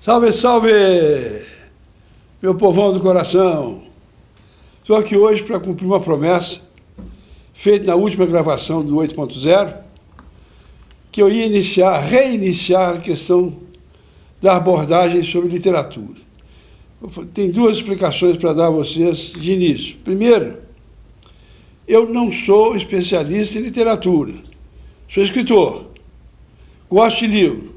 Salve, salve, meu povão do coração. Estou aqui hoje para cumprir uma promessa feita na última gravação do 8.0, que eu ia reiniciar a questão da abordagem sobre literatura. Tem duas explicações para dar a vocês de início. Primeiro, eu não sou especialista em literatura, sou escritor, gosto de livro.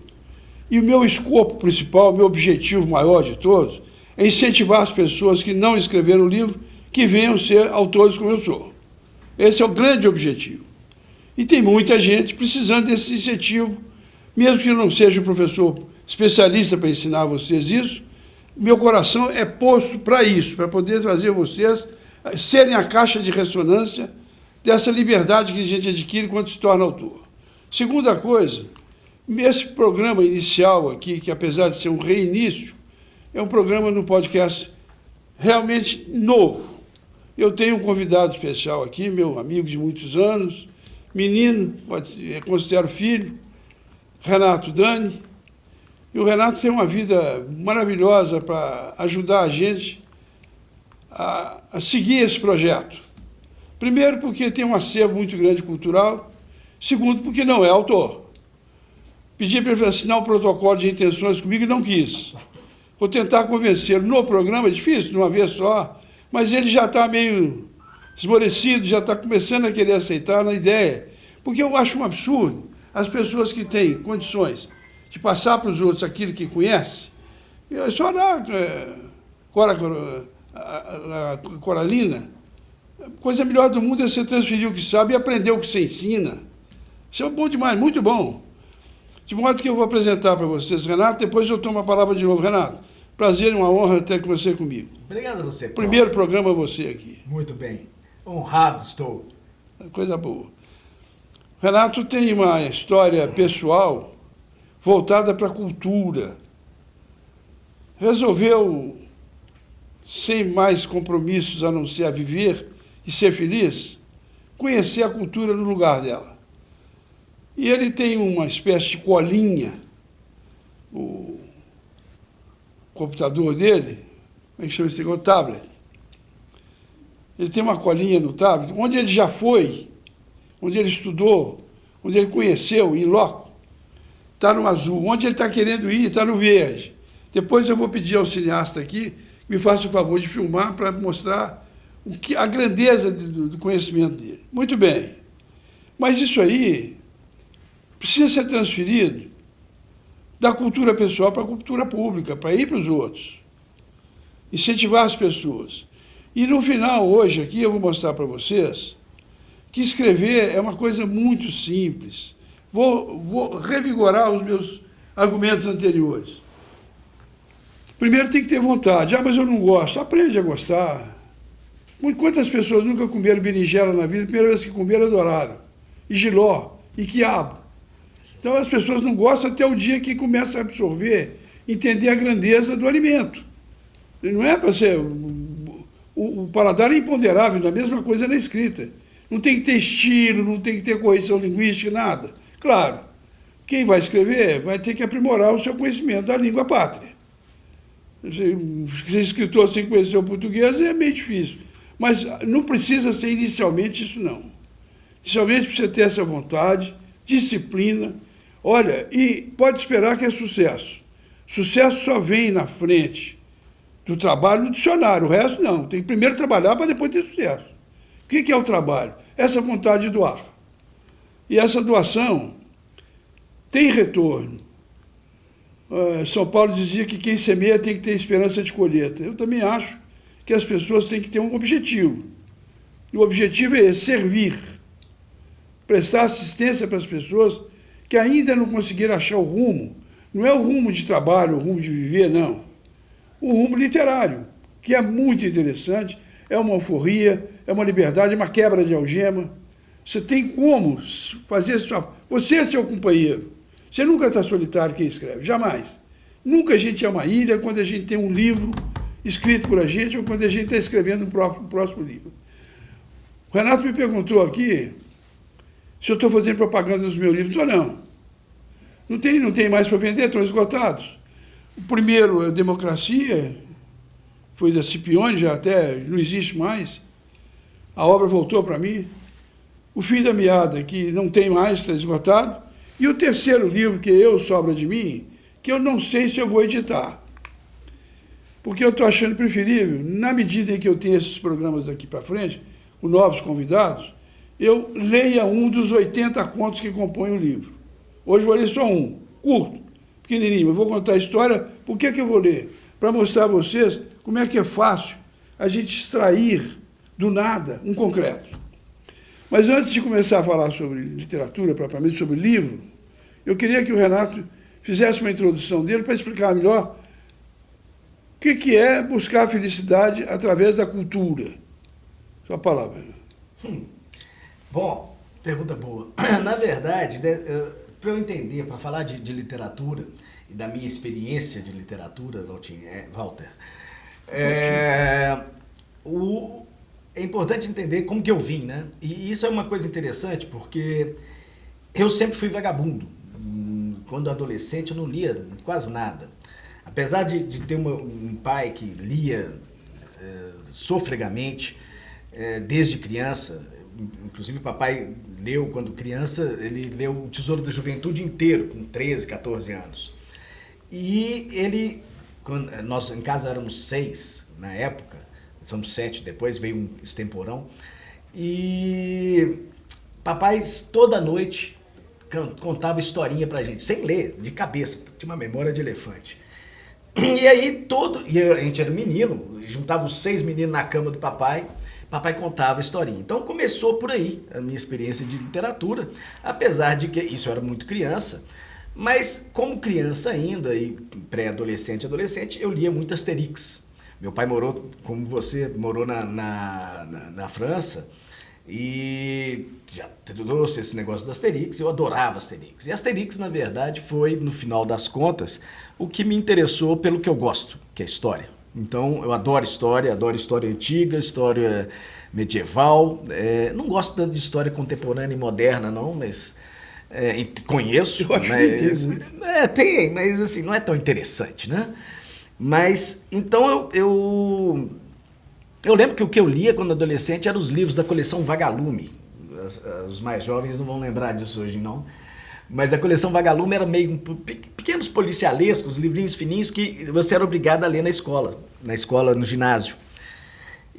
E o meu escopo principal, o meu objetivo maior de todos, é incentivar as pessoas que não escreveram livro que venham ser autores como eu sou. Esse é o grande objetivo. E tem muita gente precisando desse incentivo, mesmo que eu não seja um professor especialista para ensinar a vocês isso, meu coração é posto para isso, para poder fazer vocês serem a caixa de ressonância dessa liberdade que a gente adquire quando se torna autor. Segunda coisa, esse programa inicial aqui, que apesar de ser um reinício, é um programa no podcast realmente novo. Eu tenho um convidado especial aqui, meu amigo de muitos anos, menino, considero filho, Renato Dani. E o Renato tem uma vida maravilhosa para ajudar a gente a seguir esse projeto. Primeiro, porque tem um acervo muito grande cultural. Segundo, porque não é autor. Pedi para ele assinar um protocolo de intenções comigo e não quis. Vou tentar convencê-lo no programa, é difícil, de uma vez só, mas ele já está meio esmorecido, já está começando a querer aceitar na ideia. Porque eu acho um absurdo as pessoas que têm condições de passar para os outros aquilo que conhece, é só dar a Coralina. A coisa melhor do mundo é você transferir o que sabe e aprender o que você ensina. Isso é bom demais, muito bom. De modo que eu vou apresentar para vocês, Renato, depois eu tomo a palavra de novo. Renato, prazer e uma honra ter com você comigo. Obrigado a você, prof. Primeiro programa você aqui. Muito bem. Honrado estou. Coisa boa. Renato tem uma história pessoal voltada para a cultura. Resolveu, sem mais compromissos a não ser a viver e ser feliz, conhecer a cultura no lugar dela. E ele tem uma espécie de colinha, o computador dele, como é que chama esse negócio? Tablet. Ele tem uma colinha no tablet, onde ele já foi, onde ele estudou, onde ele conheceu, em loco, está no azul. Onde ele está querendo ir, está no verde. Depois eu vou pedir ao cineasta aqui que me faça o favor de filmar para mostrar a grandeza do conhecimento dele. Muito bem. Mas isso aí precisa ser transferido da cultura pessoal para a cultura pública, para ir para os outros. Incentivar as pessoas. E no final, hoje, aqui, eu vou mostrar para vocês que escrever é uma coisa muito simples. Vou revigorar os meus argumentos anteriores. Primeiro tem que ter vontade. Ah, mas eu não gosto. Aprende a gostar. Quantas pessoas nunca comeram berinjela na vida? A primeira vez que comeram, adoraram. E jiló, e quiabo. Então as pessoas não gostam até o dia que começam a absorver, entender a grandeza do alimento. Não é para ser... O paladar é imponderável, a mesma coisa na escrita. Não tem que ter estilo, não tem que ter correção linguística, nada. Claro, quem vai escrever vai ter que aprimorar o seu conhecimento da língua pátria. Ser escritor sem conhecer o português é meio difícil. Mas não precisa ser inicialmente isso, não. Inicialmente precisa ter essa vontade, disciplina. Olha, e pode esperar que é sucesso. Sucesso só vem na frente do trabalho no dicionário, o resto não. Tem que primeiro trabalhar para depois ter sucesso. O que é o trabalho? Essa vontade de doar. E essa doação tem retorno. São Paulo dizia que quem semeia tem que ter esperança de colheita. Eu também acho que as pessoas têm que ter um objetivo. E o objetivo é servir, prestar assistência para as pessoas que ainda não conseguiram achar o rumo. Não é o rumo de trabalho, o rumo de viver, não. O rumo literário, que é muito interessante, é uma alforria, é uma liberdade, é uma quebra de algema. Você tem como fazer você é seu companheiro. Você nunca está solitário quem escreve, jamais. Nunca a gente é uma ilha quando a gente tem um livro escrito por a gente ou quando a gente está escrevendo o próximo livro. O Renato me perguntou aqui se eu estou fazendo propaganda dos meus livros. Não. Não tem mais para vender, estão esgotados. O primeiro é Democracia, foi da Scipione, já até não existe mais. A obra voltou para mim. O Fim da Meada, que não tem mais, está esgotado. E o terceiro livro, que sobra de mim, que eu não sei se eu vou editar. Porque eu estou achando preferível, na medida em que eu tenho esses programas daqui para frente, com novos convidados, eu leia um dos 80 contos que compõem o livro. Hoje eu vou ler só um, curto, pequenininho. Eu vou contar a história. Por que eu vou ler? Para mostrar a vocês como é que é fácil a gente extrair do nada um concreto. Mas antes de começar a falar sobre literatura, propriamente sobre livro, eu queria que o Renato fizesse uma introdução dele para explicar melhor o que é buscar a felicidade através da cultura. Sua palavra, Renato. Bom, pergunta boa. Na verdade, para eu entender, para falar de literatura e da minha experiência de literatura, Walter, é importante entender como que eu vim, né? E isso é uma coisa interessante, porque eu sempre fui vagabundo. Quando adolescente, eu não lia quase nada. Apesar de ter um pai que lia sofregamente desde criança, inclusive o papai leu quando criança, ele leu o Tesouro da Juventude inteiro, com 13, 14 anos. E ele, nós em casa éramos 6 na época, somos 7, depois veio um extemporão, e papai toda noite contava historinha pra gente, sem ler, de cabeça, tinha uma memória de elefante. E aí e a gente era menino, juntava os 6 meninos na cama do papai contava a historinha. Então começou por aí a minha experiência de literatura, apesar de que isso eu era muito criança, mas como criança ainda, e pré-adolescente, adolescente, eu lia muito Asterix. Meu pai morou, como você, morou na França, e já trouxe esse negócio do Asterix, eu adorava Asterix. E Asterix, na verdade, foi, no final das contas, o que me interessou pelo que eu gosto, que é história. Então, eu adoro história antiga, história medieval. Não gosto tanto de história contemporânea e moderna, não, mas conheço. Eu acho que tem, mas assim, não é tão interessante, né? Mas, então, eu lembro que o que eu lia quando adolescente eram os livros da coleção Vagalume. Os mais jovens não vão lembrar disso hoje, não. Mas a coleção Vagalume era meio pequenos policialescos, livrinhos fininhos que você era obrigado a ler na escola, no ginásio.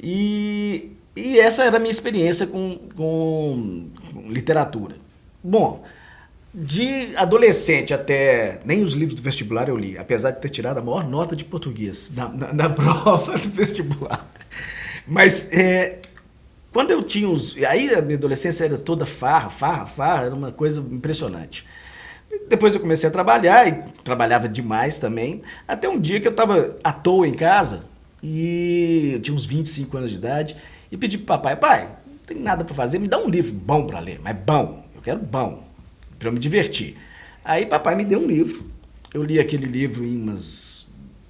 E essa era a minha experiência com literatura. Bom, de adolescente até... Nem os livros do vestibular eu li, apesar de ter tirado a maior nota de português na prova do vestibular. Mas quando eu tinha Aí a minha adolescência era toda farra, era uma coisa impressionante. Depois eu comecei a trabalhar, e trabalhava demais também, até um dia que eu estava à toa em casa, e eu tinha uns 25 anos de idade, e pedi pro papai, não tem nada para fazer, me dá um livro bom para ler, mas bom, eu quero bom, para eu me divertir. Aí papai me deu um livro, eu li aquele livro em umas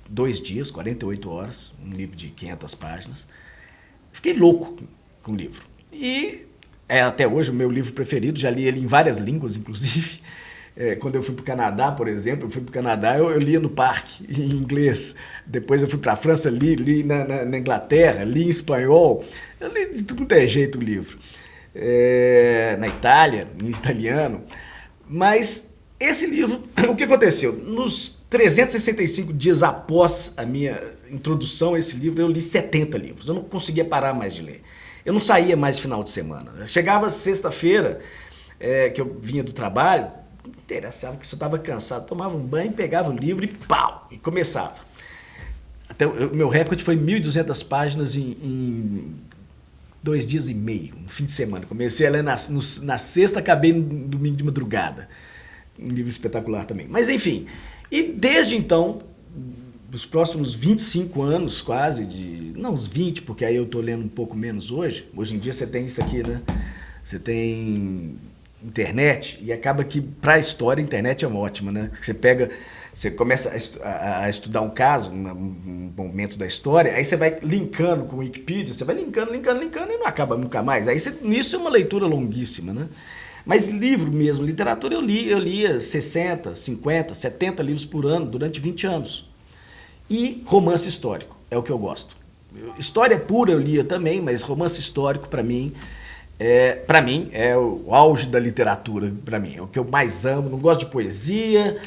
2 dias, 48 horas, um livro de 500 páginas, fiquei louco com o livro. E é até hoje o meu livro preferido, já li ele em várias línguas, inclusive. Quando eu fui para o Canadá, por exemplo, eu lia no parque, em inglês. Depois eu fui para a França, li na Inglaterra, li em espanhol. Eu li de tudo quanto é jeito o livro. Na Itália, em italiano. Mas esse livro, o que aconteceu? Nos 365 dias após a minha introdução a esse livro, eu li 70 livros. Eu não conseguia parar mais de ler. Eu não saía mais final de semana. Chegava sexta-feira, que eu vinha do trabalho, interessava que se eu estava cansado, tomava um banho, pegava o livro e pau, e começava. Até o meu recorde foi 1.200 páginas em 2 dias e meio, no fim de semana. Comecei a ler na sexta, acabei no domingo de madrugada. Um livro espetacular também. Mas enfim, e desde então, os próximos 25 anos quase, não uns 20, porque aí eu estou lendo um pouco menos hoje. Hoje em dia você tem isso aqui, né? Você tem internet, e acaba que para a história a internet é ótima, né? Você começa a estudar um caso, um momento da história, aí você vai linkando com o Wikipedia, você vai linkando e não acaba nunca mais. Aí nisso é uma leitura longuíssima, né? Mas livro mesmo, literatura, eu lia 60, 50, 70 livros por ano durante 20 anos. e romance histórico, é o que eu gosto. História pura eu lia também, mas romance histórico para mim é o auge da literatura, para mim, é o que eu mais amo. Não gosto de poesia,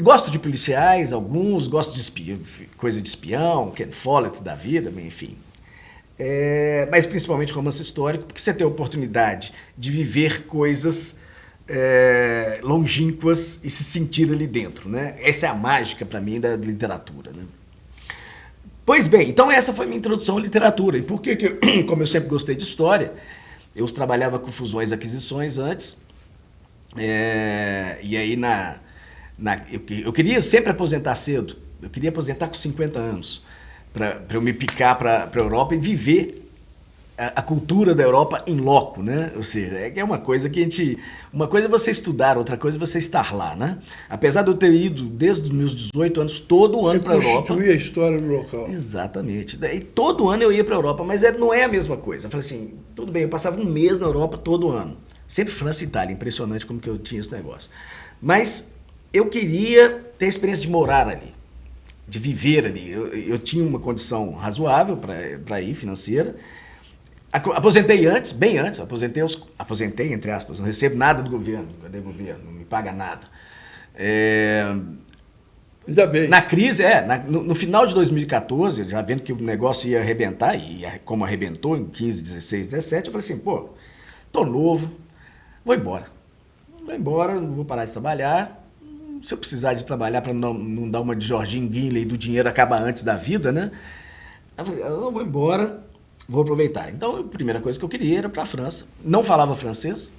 gosto de policiais, alguns, gosto de coisa de espião, Ken Follett da vida, enfim. Mas principalmente romance histórico, porque você tem a oportunidade de viver coisas longínquas e se sentir ali dentro, né? Essa é a mágica para mim da literatura, né? Pois bem, então essa foi minha introdução à literatura. E por que, como eu sempre gostei de história, eu trabalhava com fusões e aquisições antes, e aí eu queria sempre aposentar cedo, eu queria aposentar com 50 anos, para eu me picar para a Europa e viver a cultura da Europa in loco, né? Ou seja, é uma coisa que uma coisa é você estudar, outra coisa é você estar lá, né? Apesar de eu ter ido desde os meus 18 anos todo ano para a Europa. Constituir a história do local. Exatamente. E todo ano eu ia para a Europa, mas não é a mesma coisa. Eu falei assim, tudo bem, eu passava um mês na Europa todo ano. Sempre França e Itália, impressionante como que eu tinha esse negócio. Mas eu queria ter a experiência de morar ali, de viver ali. Eu tinha uma condição razoável para ir, financeira. Aposentei antes, bem antes, aposentei, entre aspas, não recebo nada do governo, cadê o governo? Não me paga nada. Ainda bem. Na crise, no final de 2014, já vendo que o negócio ia arrebentar, e como arrebentou em 15, 16, 17, eu falei assim, pô, tô novo, vou embora, não vou parar de trabalhar. Se eu precisar de trabalhar para não dar uma de Jorginho Guinle do dinheiro acaba antes da vida, né? Eu falei, eu vou embora, vou aproveitar. Então, a primeira coisa que eu queria era para a França. Não falava francês.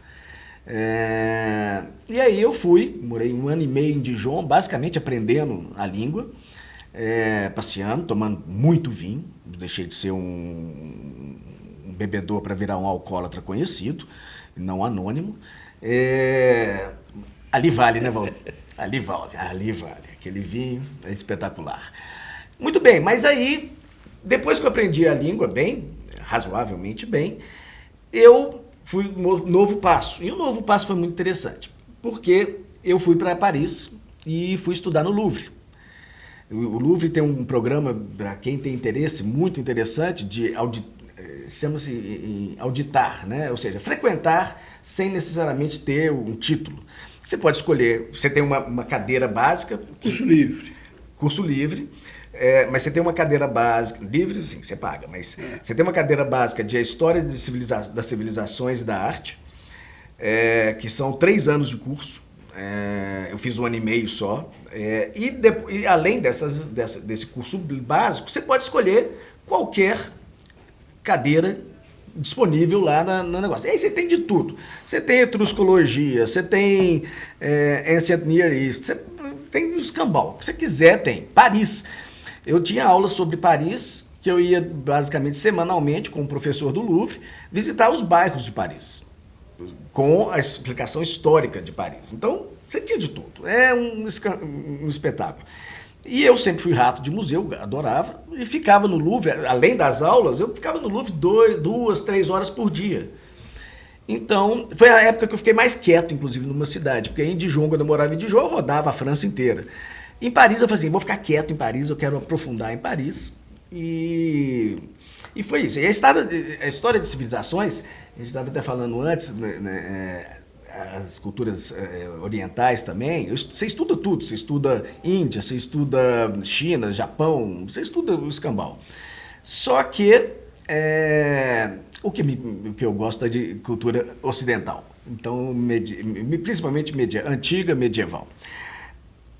E aí eu fui, morei 1 ano e meio em Dijon, basicamente aprendendo a língua, passeando, tomando muito vinho. Deixei de ser um bebedor para virar um alcoólatra conhecido, não anônimo. Ali vale, né, Valdir? Ali vale. Aquele vinho é espetacular. Muito bem, mas aí, depois que eu aprendi a língua bem, razoavelmente bem, eu fui no Novo Passo. E o Novo Passo foi muito interessante, porque eu fui para Paris e fui estudar no Louvre. O Louvre tem um programa, para quem tem interesse, muito interessante, de chama-se auditar, né? Ou seja, frequentar sem necessariamente ter um título. Você pode escolher, você tem uma cadeira básica. Curso livre. Mas você tem uma cadeira básica, livre sim, você paga, mas você tem uma cadeira básica de História das Civilizações e da Arte, que são 3 anos de curso. Eu fiz 1 ano e meio só. E além desse curso básico, você pode escolher qualquer cadeira disponível lá no negócio. E aí você tem de tudo. Você tem etruscologia, você tem Ancient Near East, você tem o escambau. O que você quiser tem. Paris. Eu tinha aulas sobre Paris, que eu ia basicamente semanalmente com o professor do Louvre visitar os bairros de Paris, com a explicação histórica de Paris. Então, você tinha de tudo. É um espetáculo. E eu sempre fui rato de museu, adorava, e ficava no Louvre, além das aulas, eu ficava no Louvre 2, 3 horas por dia. Então, foi a época que eu fiquei mais quieto, inclusive, numa cidade, porque em Dijon, quando eu morava em Dijon, eu rodava a França inteira. Em Paris, eu falei assim, vou ficar quieto em Paris, eu quero aprofundar em Paris. E foi isso. E a história de civilizações, a gente estava até falando antes, as culturas orientais também, você estuda tudo, você estuda Índia, você estuda China, Japão, você estuda o escambau. Só que o que eu gosto é de cultura ocidental, então principalmente antiga, medieval.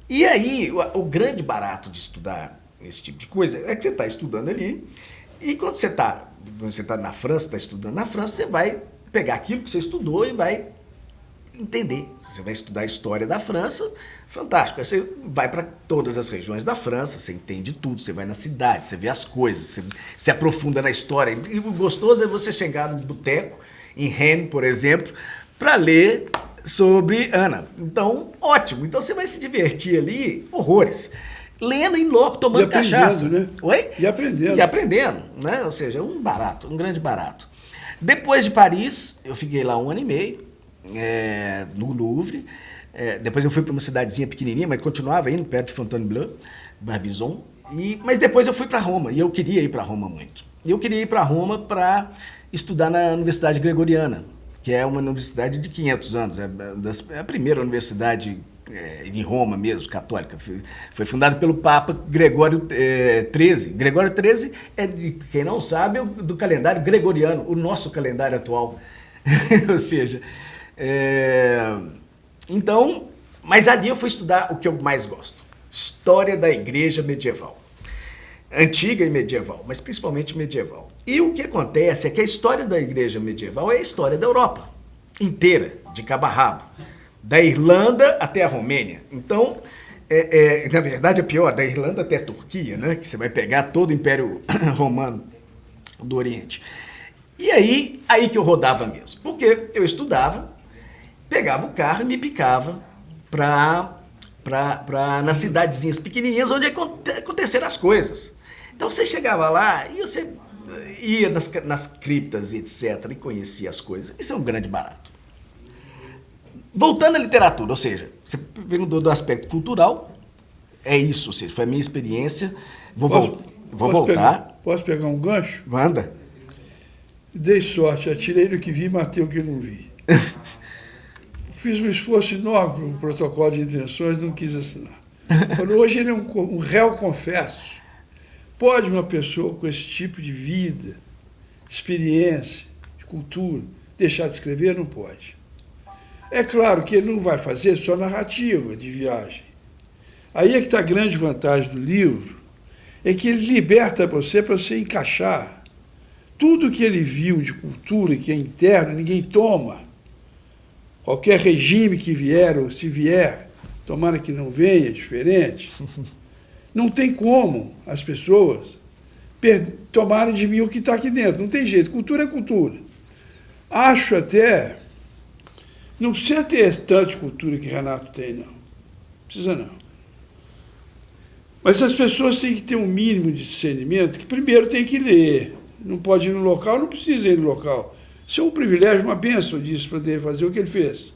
E aí, o grande barato de estudar esse tipo de coisa é que você está estudando ali, e quando você está na França, está estudando na França, você vai pegar aquilo que você estudou e vai entender. Você vai estudar a história da França, fantástico. Aí você vai para todas as regiões da França, você entende tudo, você vai na cidade, você vê as coisas, você se aprofunda na história. E o gostoso é você chegar no boteco, em Rennes, por exemplo, para ler sobre Ana. Então, ótimo. Então você vai se divertir ali, horrores. Lendo em loco, tomando cachaça. Né? Oi? E aprendendo. E aprendendo, né? Ou seja, um grande barato. Depois de Paris, eu fiquei lá 1 ano e meio, no Louvre. Depois eu fui para uma cidadezinha pequenininha, mas continuava indo perto de Fontainebleau. Barbizon. Mas depois eu fui para Roma, e eu queria ir para Roma muito. E eu queria ir para Roma para estudar na Universidade Gregoriana, que é uma universidade de 500 anos, é a primeira universidade em Roma mesmo, católica. Foi fundada pelo Papa Gregório XIII. Gregório XIII é, de quem não sabe, do calendário gregoriano, o nosso calendário atual. Ou seja, então, mas ali eu fui estudar o que eu mais gosto, história da igreja medieval. Antiga e medieval, mas principalmente medieval. E o que acontece é que a história da igreja medieval é a história da Europa inteira, de cabo a rabo. Da Irlanda até a Romênia. Então, na verdade é pior, da Irlanda até a Turquia, né? Que você vai pegar todo o Império Romano do Oriente. E aí que eu rodava mesmo. Porque eu estudava, pegava o carro e me picava nas cidadezinhas pequenininhas onde aconteceram as coisas. Então você chegava lá e você ia nas criptas, etc., e conhecia as coisas. Isso é um grande barato. Voltando à literatura, ou seja, você perguntou do aspecto cultural, é isso, ou seja, foi a minha experiência. Vou voltar. Posso pegar um gancho? Manda. Dei sorte, atirei no que vi e matei o que não vi. Fiz um esforço enorme para o protocolo de intenções, não quis assinar. Hoje ele é um réu confesso. Pode uma pessoa com esse tipo de vida, de experiência, de cultura, deixar de escrever? Não pode. É claro que ele não vai fazer só narrativa de viagem. Aí é que está a grande vantagem do livro, é que ele liberta você para você encaixar tudo que ele viu de cultura, que é interno, ninguém toma. Qualquer regime que vier, ou se vier, tomara que não venha, diferente, não tem como as pessoas tomarem de mim o que está aqui dentro. Não tem jeito, cultura é cultura. Acho até... Não precisa ter tanta cultura que Renato tem, não. Precisa não. Mas as pessoas têm que ter um mínimo de discernimento, que primeiro tem que ler. Não pode ir no local, não precisa ir no local. Isso é um privilégio, uma bênção disso, para poder fazer o que ele fez.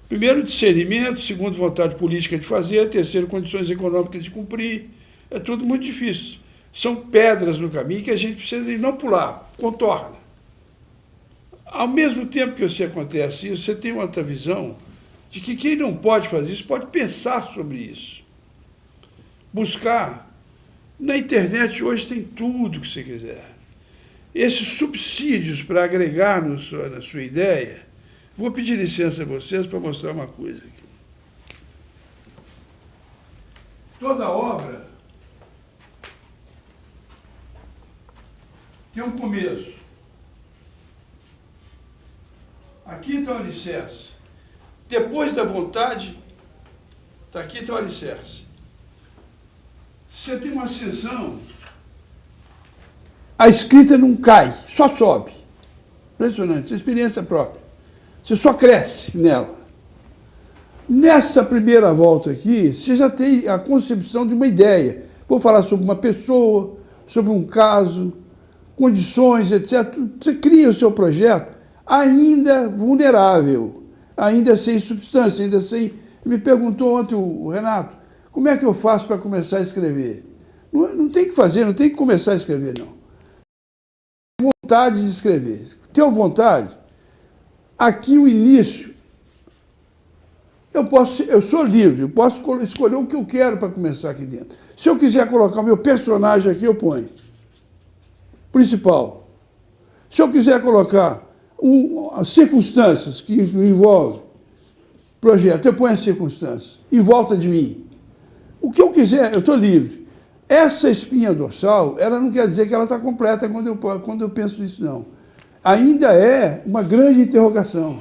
Primeiro, discernimento. Segundo, vontade política de fazer. Terceiro, condições econômicas de cumprir. É tudo muito difícil. São pedras no caminho que a gente precisa não pular, contorna. Ao mesmo tempo que você acontece isso, você tem uma outra visão de que quem não pode fazer isso pode pensar sobre isso. Buscar. Na internet hoje tem tudo que você quiser. Esses subsídios para agregar na sua ideia, vou pedir licença a vocês para mostrar uma coisa aqui. Toda obra tem um começo. Aqui está o alicerce. Depois da vontade, está aqui está o alicerce. Você tem uma ascensão, a escrita não cai, só sobe. Impressionante, isso é experiência própria. Você só cresce nela. Nessa primeira volta aqui, você já tem a concepção de uma ideia. Vou falar sobre uma pessoa, sobre um caso, condições, etc. Você cria o seu projeto ainda vulnerável, ainda sem substância, ainda sem... Me perguntou ontem o Renato, como é que eu faço para começar a escrever? Não tem que fazer, não tem que começar a escrever, não. Vontade de escrever. Tenho vontade? Aqui o início, eu sou livre, eu posso escolher o que eu quero para começar aqui dentro. Se eu quiser colocar o meu personagem aqui, eu ponho. Principal. Se eu quiser colocar as circunstâncias que envolvem o projeto, eu ponho as circunstâncias em volta de mim. O que eu quiser, eu estou livre. Essa espinha dorsal, ela não quer dizer que ela está completa quando eu penso nisso, não. Ainda é uma grande interrogação.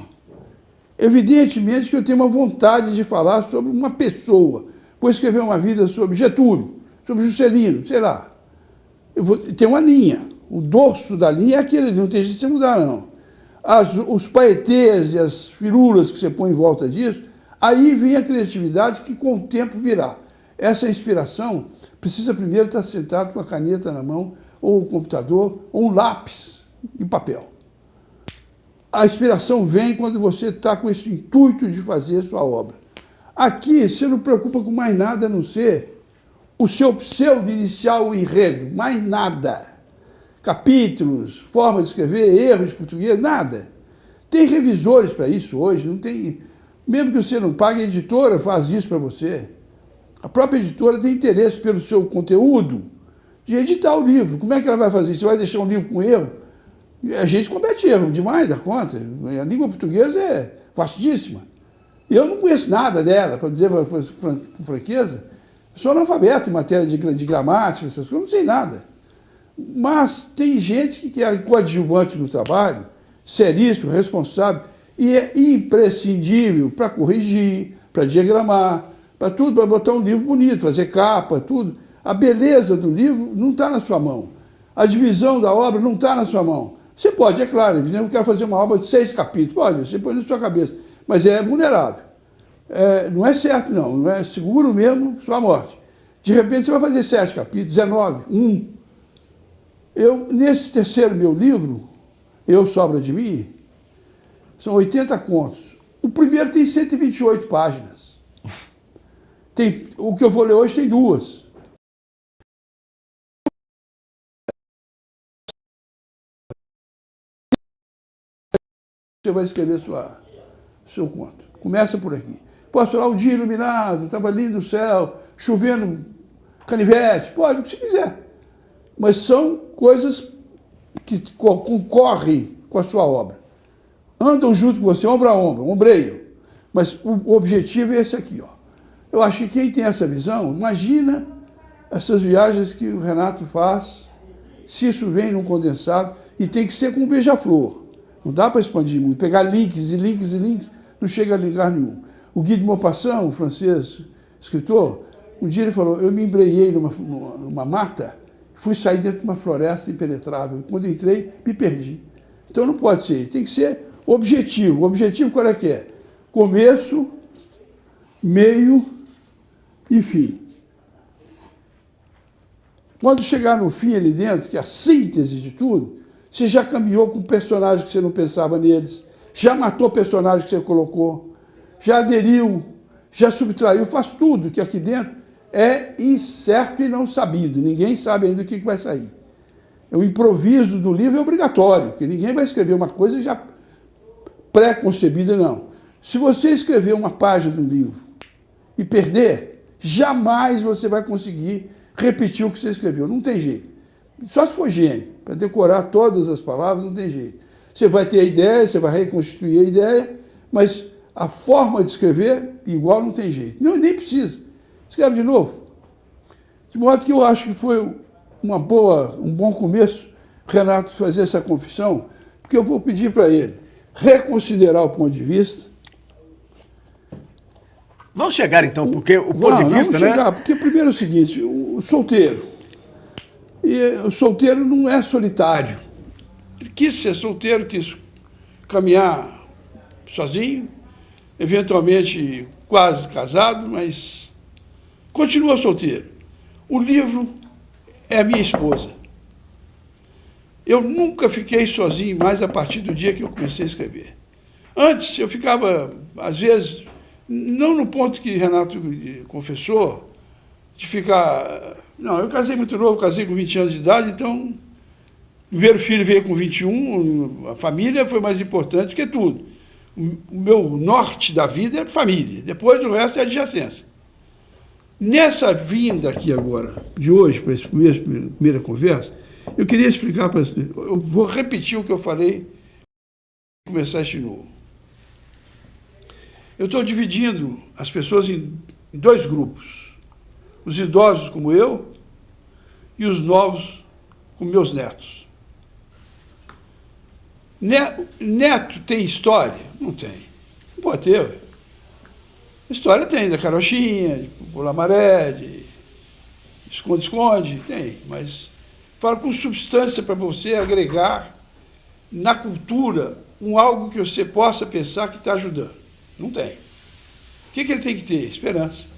Evidentemente que eu tenho uma vontade de falar sobre uma pessoa. Vou escrever uma vida sobre Getúlio, sobre Juscelino, sei lá. Tem uma linha. O dorso da linha é aquele, não tem jeito de você mudar, não. Os paetês e as firulas que você põe em volta disso, aí vem a criatividade que com o tempo virá. Essa inspiração precisa primeiro estar sentado com a caneta na mão, ou o computador, ou um lápis e papel. A inspiração vem quando você está com esse intuito de fazer a sua obra. Aqui, você não preocupa com mais nada a não ser o seu pseudo-inicial enredo, mais nada. Capítulos, forma de escrever, erros de português, nada. Tem revisores para isso hoje, não tem. Mesmo que você não pague, a editora faz isso para você. A própria editora tem interesse pelo seu conteúdo de editar o livro. Como é que ela vai fazer isso? Você vai deixar um livro com erro? A gente comete erro demais da conta. A língua portuguesa é vastíssima. Eu não conheço nada dela, para dizer com franqueza. Eu sou analfabeto em matéria de gramática, essas coisas, não sei nada. Mas tem gente que é coadjuvante no trabalho, seríssimo, responsável, e é imprescindível para corrigir, para diagramar, para tudo, para botar um livro bonito, fazer capa, tudo. A beleza do livro não está na sua mão. A divisão da obra não está na sua mão. Você pode, é claro, eu quero fazer uma obra de 6 capítulos, pode, você põe na sua cabeça, mas é vulnerável. Não é certo, não é seguro mesmo sua morte. De repente você vai fazer 7 capítulos, 19, 1. Nesse terceiro meu livro, Eu Sobra de Mim, são 80 contos. O primeiro tem 128 páginas. O que eu vou ler hoje tem 2. Você vai escrever seu conto. Começa por aqui. Posso falar um dia iluminado, estava lindo o céu, chovendo canivete, pode, o que você quiser. Mas são coisas que concorrem com a sua obra. Andam junto com você, ombro a ombro, ombreio. Mas o objetivo é esse aqui, ó. Eu acho que quem tem essa visão, imagina essas viagens que o Renato faz, se isso vem num condensado, e tem que ser com um beija-flor. Não dá para expandir muito, pegar links e links e links, não chega a lugar nenhum. O Guy de Maupassant, o francês escritor, um dia ele falou, eu me embreiei numa mata, fui sair dentro de uma floresta impenetrável. Quando eu entrei, me perdi. Então não pode ser, tem que ser objetivo. O objetivo qual é que é? Começo, meio e fim. Quando chegar no fim ali dentro, que é a síntese de tudo, você já caminhou com personagens que você não pensava neles, já matou personagens que você colocou, já aderiu, já subtraiu, faz tudo que aqui dentro é incerto e não sabido. Ninguém sabe ainda o que vai sair. O improviso do livro é obrigatório, porque ninguém vai escrever uma coisa já pré-concebida, não. Se você escrever uma página do livro e perder, jamais você vai conseguir repetir o que você escreveu. Não tem jeito. Só se for gênio. Para decorar todas as palavras, não tem jeito. Você vai ter a ideia, você vai reconstituir a ideia, mas a forma de escrever, igual, não tem jeito. Não, nem precisa. Escreve de novo. De modo que eu acho que foi um bom começo, Renato, fazer essa confissão, porque eu vou pedir para ele reconsiderar o ponto de vista. Vamos chegar então, porque o ponto de vista, né? Chegar, porque primeiro é o seguinte, o solteiro. E o solteiro não é solitário. Ele quis ser solteiro, quis caminhar sozinho, eventualmente quase casado, mas continua solteiro. O livro é a minha esposa. Eu nunca fiquei sozinho mais a partir do dia que eu comecei a escrever. Antes eu ficava, às vezes, não no ponto que Renato confessou, de ficar... Não, eu casei muito novo, casei com 20 anos de idade, então o primeiro filho veio com 21, a família foi mais importante que tudo. O meu norte da vida é família, depois o resto é adjacência. Nessa vinda aqui agora, de hoje, para essa primeira conversa, eu queria explicar para vocês, eu vou repetir o que eu falei, começar de novo. Eu estou dividindo as pessoas em 2 grupos. Os idosos como eu e os novos como meus netos. Neto tem história? Não tem. Não pode ter. Ué. História tem, da carochinha, de pular maré, de esconde-esconde, tem. Mas falo com substância para você agregar na cultura algo que você possa pensar que está ajudando. Não tem. O que ele tem que ter? Esperança.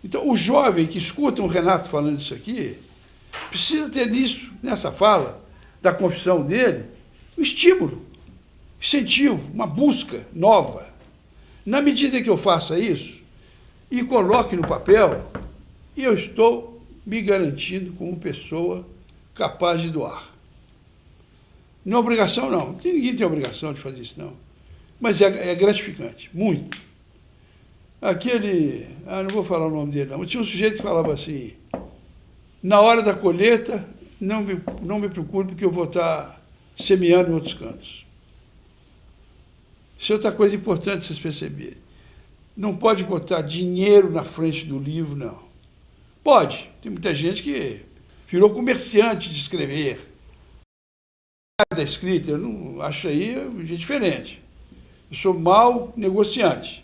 Então, o jovem que escuta um Renato falando isso aqui, precisa ter nisso, nessa fala, da confissão dele, um estímulo, incentivo, uma busca nova. Na medida que eu faça isso, e coloque no papel, E eu estou me garantindo como pessoa capaz de doar. Não é obrigação, não. Ninguém tem obrigação de fazer isso, não. Mas é gratificante, muito. Não vou falar o nome dele, não. Mas tinha um sujeito que falava assim, na hora da colheita, não me procure porque eu vou estar semeando em outros cantos. Isso é outra coisa importante vocês perceberem. Não pode botar dinheiro na frente do livro, não. Pode. Tem muita gente que virou comerciante de escrever. Da escrita, eu não acho aí diferente. Eu sou mau negociante.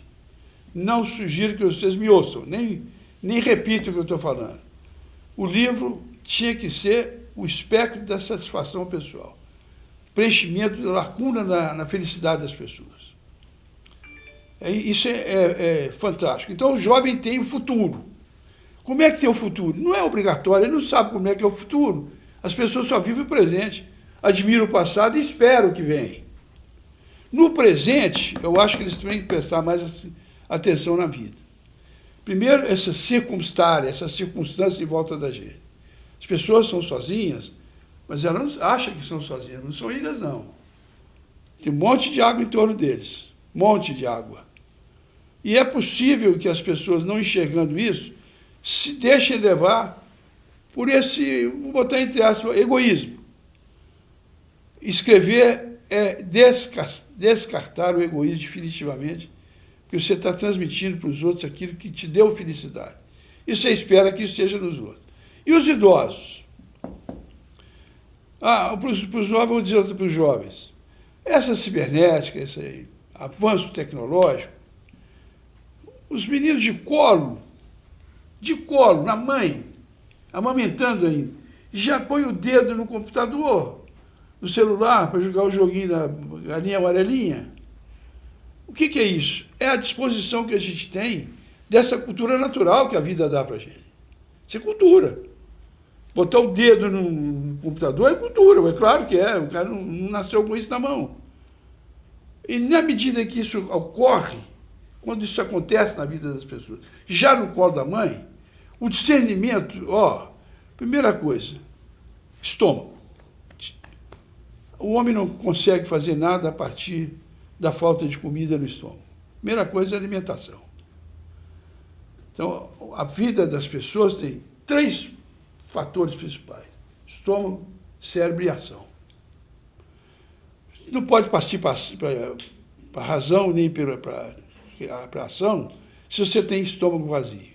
Não sugiro que vocês me ouçam, nem repito o que eu estou falando. O livro tinha que ser o espectro da satisfação pessoal. Preenchimento da lacuna na felicidade das pessoas. Isso é fantástico. Então, o jovem tem o futuro. Como é que tem o futuro? Não é obrigatório, ele não sabe como é que é o futuro. As pessoas só vivem o presente, admiram o passado e esperam o que vem. No presente, eu acho que eles têm que prestar mais atenção na vida. Primeiro, essa circunstância em volta da gente. As pessoas são sozinhas, mas elas acham que são sozinhas, não são ilhas, não. Tem um monte de água em torno deles, um monte de água. E é possível que as pessoas, não enxergando isso, se deixem levar por esse, vou botar entre aspas, egoísmo. Escrever é descartar o egoísmo definitivamente, porque você está transmitindo para os outros aquilo que te deu felicidade. E você espera que isso seja nos outros. E os idosos? Para os jovens, vou dizer para os jovens, essa cibernética, esse avanço tecnológico, os meninos de colo, na mãe, amamentando ainda, já põe o dedo no computador, no celular, para jogar o joguinho da galinha amarelinha. O que é isso? É a disposição que a gente tem dessa cultura natural que a vida dá para a gente. Isso é cultura. Botar o dedo no computador é cultura, é claro que é, o cara não nasceu com isso na mão. E na medida que isso ocorre, quando isso acontece na vida das pessoas, já no colo da mãe, o discernimento, primeira coisa, estômago. O homem não consegue fazer nada a partir da falta de comida no estômago. Primeira coisa é a alimentação. Então, a vida das pessoas tem 3 fatores principais: estômago, cérebro e ação. Não pode partir para a razão nem para a ação se você tem estômago vazio.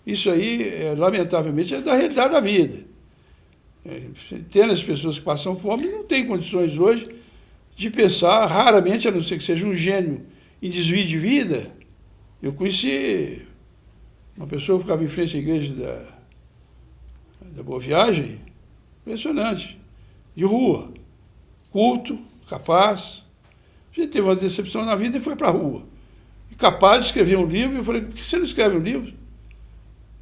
Isso aí, lamentavelmente, é da realidade da vida. Tendo as pessoas que passam fome, não têm condições hoje de pensar, raramente, a não ser que seja um gênio em desvio de vida. Eu conheci uma pessoa que ficava em frente à igreja da Boa Viagem, impressionante, de rua, culto, capaz. A gente teve uma decepção na vida e foi para a rua. E capaz de escrever um livro. Eu falei, por que você não escreve um livro?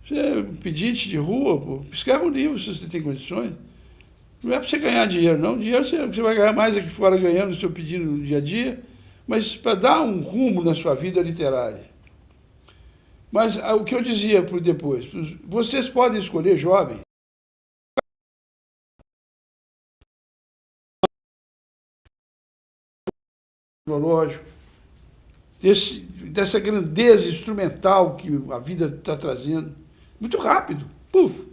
Você é um pedinte de rua, escreve um livro se você tem condições. Não é para você ganhar dinheiro, não. Dinheiro você vai ganhar mais aqui fora ganhando o seu pedido no dia a dia, mas para dar um rumo na sua vida literária. Mas o que eu dizia por depois, vocês podem escolher jovens, tecnológico, dessa grandeza instrumental que a vida está trazendo, muito rápido, puf.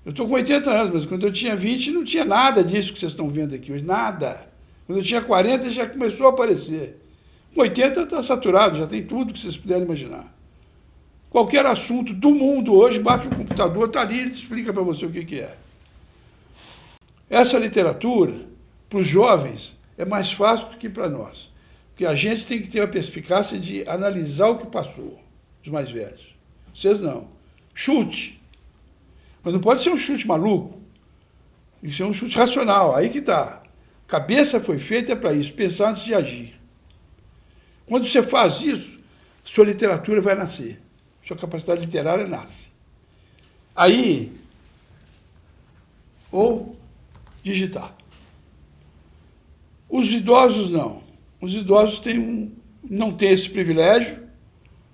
Eu estou com 80 anos, mas quando eu tinha 20 não tinha nada disso que vocês estão vendo aqui hoje, nada. Quando eu tinha 40 já começou a aparecer. Com 80 está saturado, já tem tudo que vocês puderem imaginar. Qualquer assunto do mundo hoje, bate o computador, está ali, ele explica para você o que é. Essa literatura, para os jovens, é mais fácil do que para nós. Porque a gente tem que ter a perspicácia de analisar o que passou, os mais velhos. Vocês não. Chute. Mas não pode ser um chute maluco. Tem que ser um chute racional. Aí que está. A cabeça foi feita para isso, pensar antes de agir. Quando você faz isso, sua literatura vai nascer. Sua capacidade literária nasce. Aí, ou digitar. Os idosos não. Os idosos não têm esse privilégio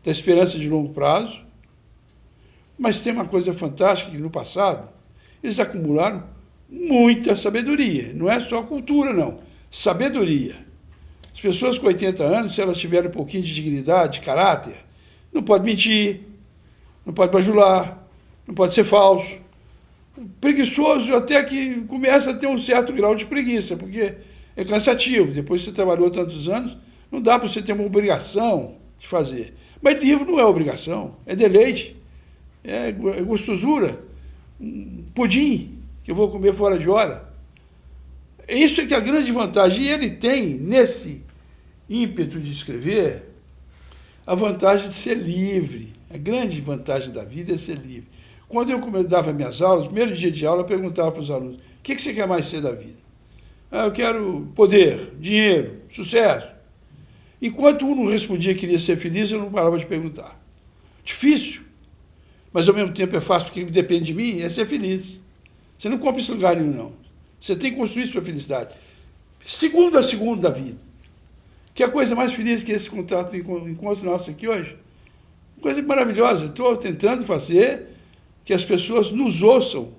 da esperança de longo prazo, Mas tem uma coisa fantástica, que no passado eles acumularam muita sabedoria. Não é só cultura, não. Sabedoria. As pessoas com 80 anos, se elas tiverem um pouquinho de dignidade, de caráter, não pode mentir, não pode bajular, não pode ser falso. Preguiçoso até que começa a ter um certo grau de preguiça, porque é cansativo. Depois que você trabalhou tantos anos, não dá para você ter uma obrigação de fazer. Mas livro não é obrigação, é deleite, é gostosura, um pudim que eu vou comer fora de hora. Isso é que é a grande vantagem. E ele tem, nesse ímpeto de escrever, a vantagem de ser livre. A grande vantagem da vida é ser livre. Quando eu dava minhas aulas, no primeiro dia de aula, eu perguntava para os alunos: o que você quer mais ser da vida? Eu quero poder, dinheiro, sucesso. Enquanto um não respondia que queria ser feliz, eu não parava de perguntar. Difícil, mas ao mesmo tempo é fácil, porque depende de mim, é ser feliz. Você não compra esse lugar nenhum, não. Você tem que construir sua felicidade. Segundo a segundo da vida. Que é a coisa mais feliz que esse encontro nosso aqui hoje. Coisa maravilhosa. Estou tentando fazer que as pessoas nos ouçam,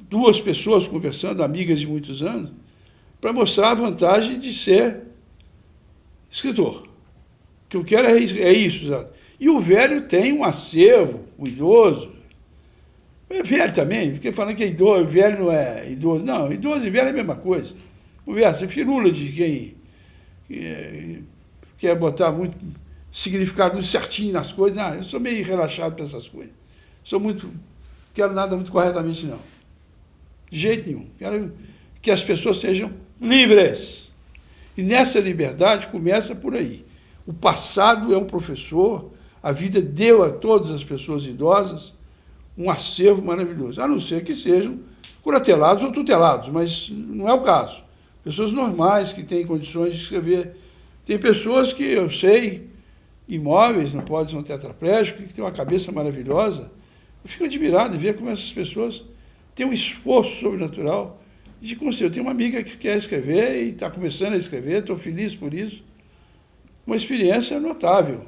duas pessoas conversando, amigas de muitos anos, para mostrar a vantagem de ser escritor. O que eu quero é isso. Sabe? E o velho tem um acervo, o idoso. É velho também, fiquei falando que é idoso, velho não é idoso. Não, idoso e velho é a mesma coisa. Conversa, firula de quem quer botar muito significado muito certinho nas coisas. Não, eu sou meio relaxado para essas coisas. Quero nada muito corretamente, não. De jeito nenhum. Quero que as pessoas sejam livres. E nessa liberdade começa por aí. O passado é um professor, a vida deu a todas as pessoas idosas um acervo maravilhoso, a não ser que sejam curatelados ou tutelados, mas não é o caso. Pessoas normais que têm condições de escrever. Tem pessoas que eu sei, imóveis, não podem ser um tetraplégico, que têm uma cabeça maravilhosa. Eu fico admirado de ver como essas pessoas têm um esforço sobrenatural de conseguir. Eu tenho uma amiga que quer escrever e está começando a escrever, estou feliz por isso. Uma experiência notável.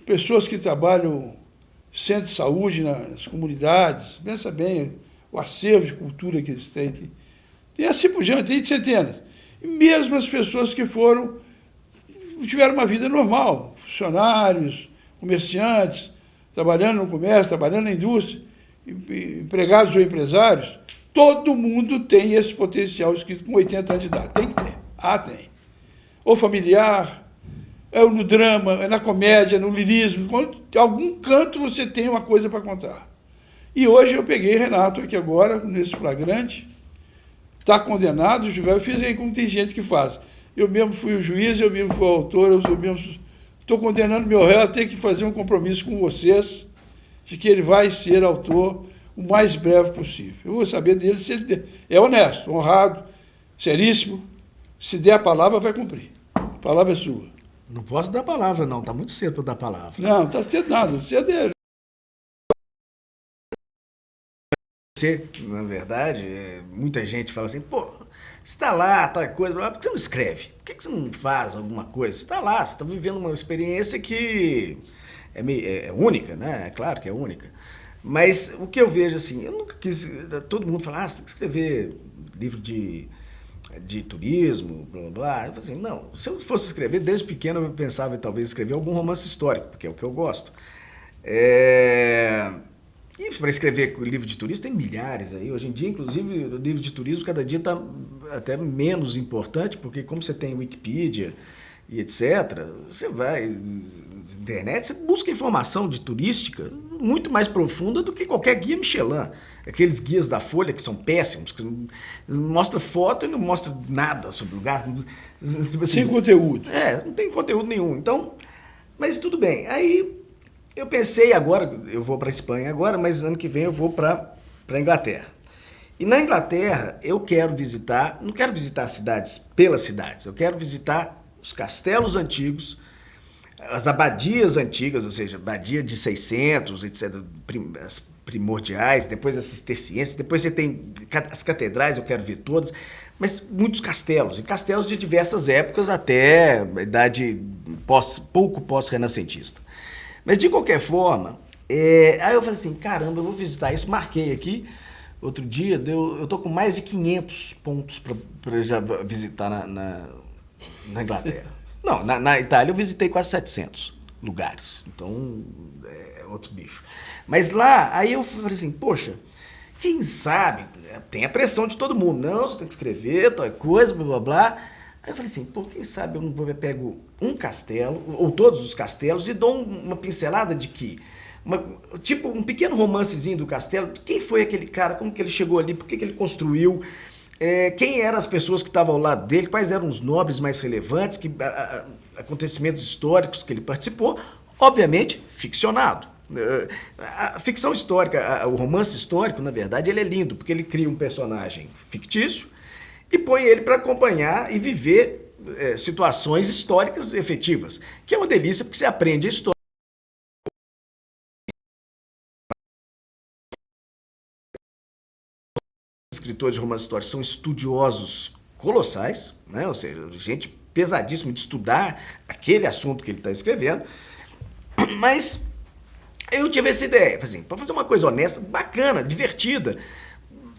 Pessoas que trabalham centro de saúde nas comunidades, pensa bem o acervo de cultura que eles têm. E assim por diante, tem centenas. E mesmo as pessoas que tiveram uma vida normal, funcionários, comerciantes, trabalhando no comércio, trabalhando na indústria, empregados ou empresários, todo mundo tem esse potencial escrito com 80 anos de idade. Tem que ter. Tem. Ou familiar, é no drama, é na comédia, no lirismo. Em algum canto você tem uma coisa para contar. E hoje eu peguei Renato aqui agora, nesse flagrante, está condenado, eu fiz aí como tem gente que faz. Eu mesmo fui o juiz, eu mesmo fui o autor, eu mesmo estou condenando meu réu a ter que fazer um compromisso com vocês de que ele vai ser autor o mais breve possível. Eu vou saber dele se ele é honesto, honrado, seríssimo. Se der a palavra, vai cumprir. A palavra é sua. Não posso dar palavra, não. Está muito cedo para dar palavra. Não, está cedo nada. Cedo é... Você, na verdade, muita gente fala assim, pô, você está lá, tal coisa, por que você não escreve? Por que você não faz alguma coisa? Você está lá, você está vivendo uma experiência que é única, né? É claro que é única. Mas o que eu vejo, assim, eu nunca quis... Todo mundo fala, você tem que escrever livro de turismo, blá, blá, blá. Eu falei assim, não, se eu fosse escrever, desde pequeno eu pensava em talvez escrever algum romance histórico, porque é o que eu gosto. E para escrever livro de turismo tem milhares aí. Hoje em dia, inclusive, o livro de turismo cada dia está até menos importante, porque como você tem Wikipedia e etc., você vai na internet, você busca informação de turística muito mais profunda do que qualquer guia Michelin. Aqueles guias da Folha que são péssimos, que não mostra foto e não mostra nada sobre o lugar. Assim, sem conteúdo. Não tem conteúdo nenhum. Então, mas tudo bem. Aí eu pensei agora, eu vou para a Espanha agora, mas ano que vem eu vou para a Inglaterra. E na Inglaterra eu quero visitar, não quero visitar cidades pelas cidades, eu quero visitar os castelos antigos, as abadias antigas, ou seja, abadia de 600, etc., as primordiais, depois as cistercienses, depois você tem as catedrais, eu quero ver todas, mas muitos castelos, e castelos de diversas épocas até a idade pouco pós-renascentista. Mas, de qualquer forma, Aí eu falei assim, caramba, eu vou visitar isso. Marquei aqui. Outro dia, eu tô com mais de 500 pontos para já visitar na Inglaterra. Não, na Itália eu visitei quase 700 lugares. Então, é outro bicho. Mas lá, aí eu falei assim, poxa, quem sabe, tem a pressão de todo mundo. Não, você tem que escrever, tal coisa, blá, blá, blá. Aí eu falei assim, pô, quem sabe eu pego um castelo, ou todos os castelos, e dou uma pincelada de que tipo um pequeno romancezinho do castelo, quem foi aquele cara, como que ele chegou ali, por que ele construiu, quem eram as pessoas que estavam ao lado dele, quais eram os nobres mais relevantes, acontecimentos históricos que ele participou, obviamente ficcionado. A ficção histórica, o romance histórico, na verdade, ele é lindo, porque ele cria um personagem fictício e põe ele para acompanhar e viver situações históricas efetivas, que é uma delícia, porque você aprende a história. Escritores de romance histórico são estudiosos colossais, né? Ou seja, gente pesadíssima de estudar aquele assunto que ele está escrevendo, mas eu tive essa ideia, assim, para fazer uma coisa honesta, bacana, divertida,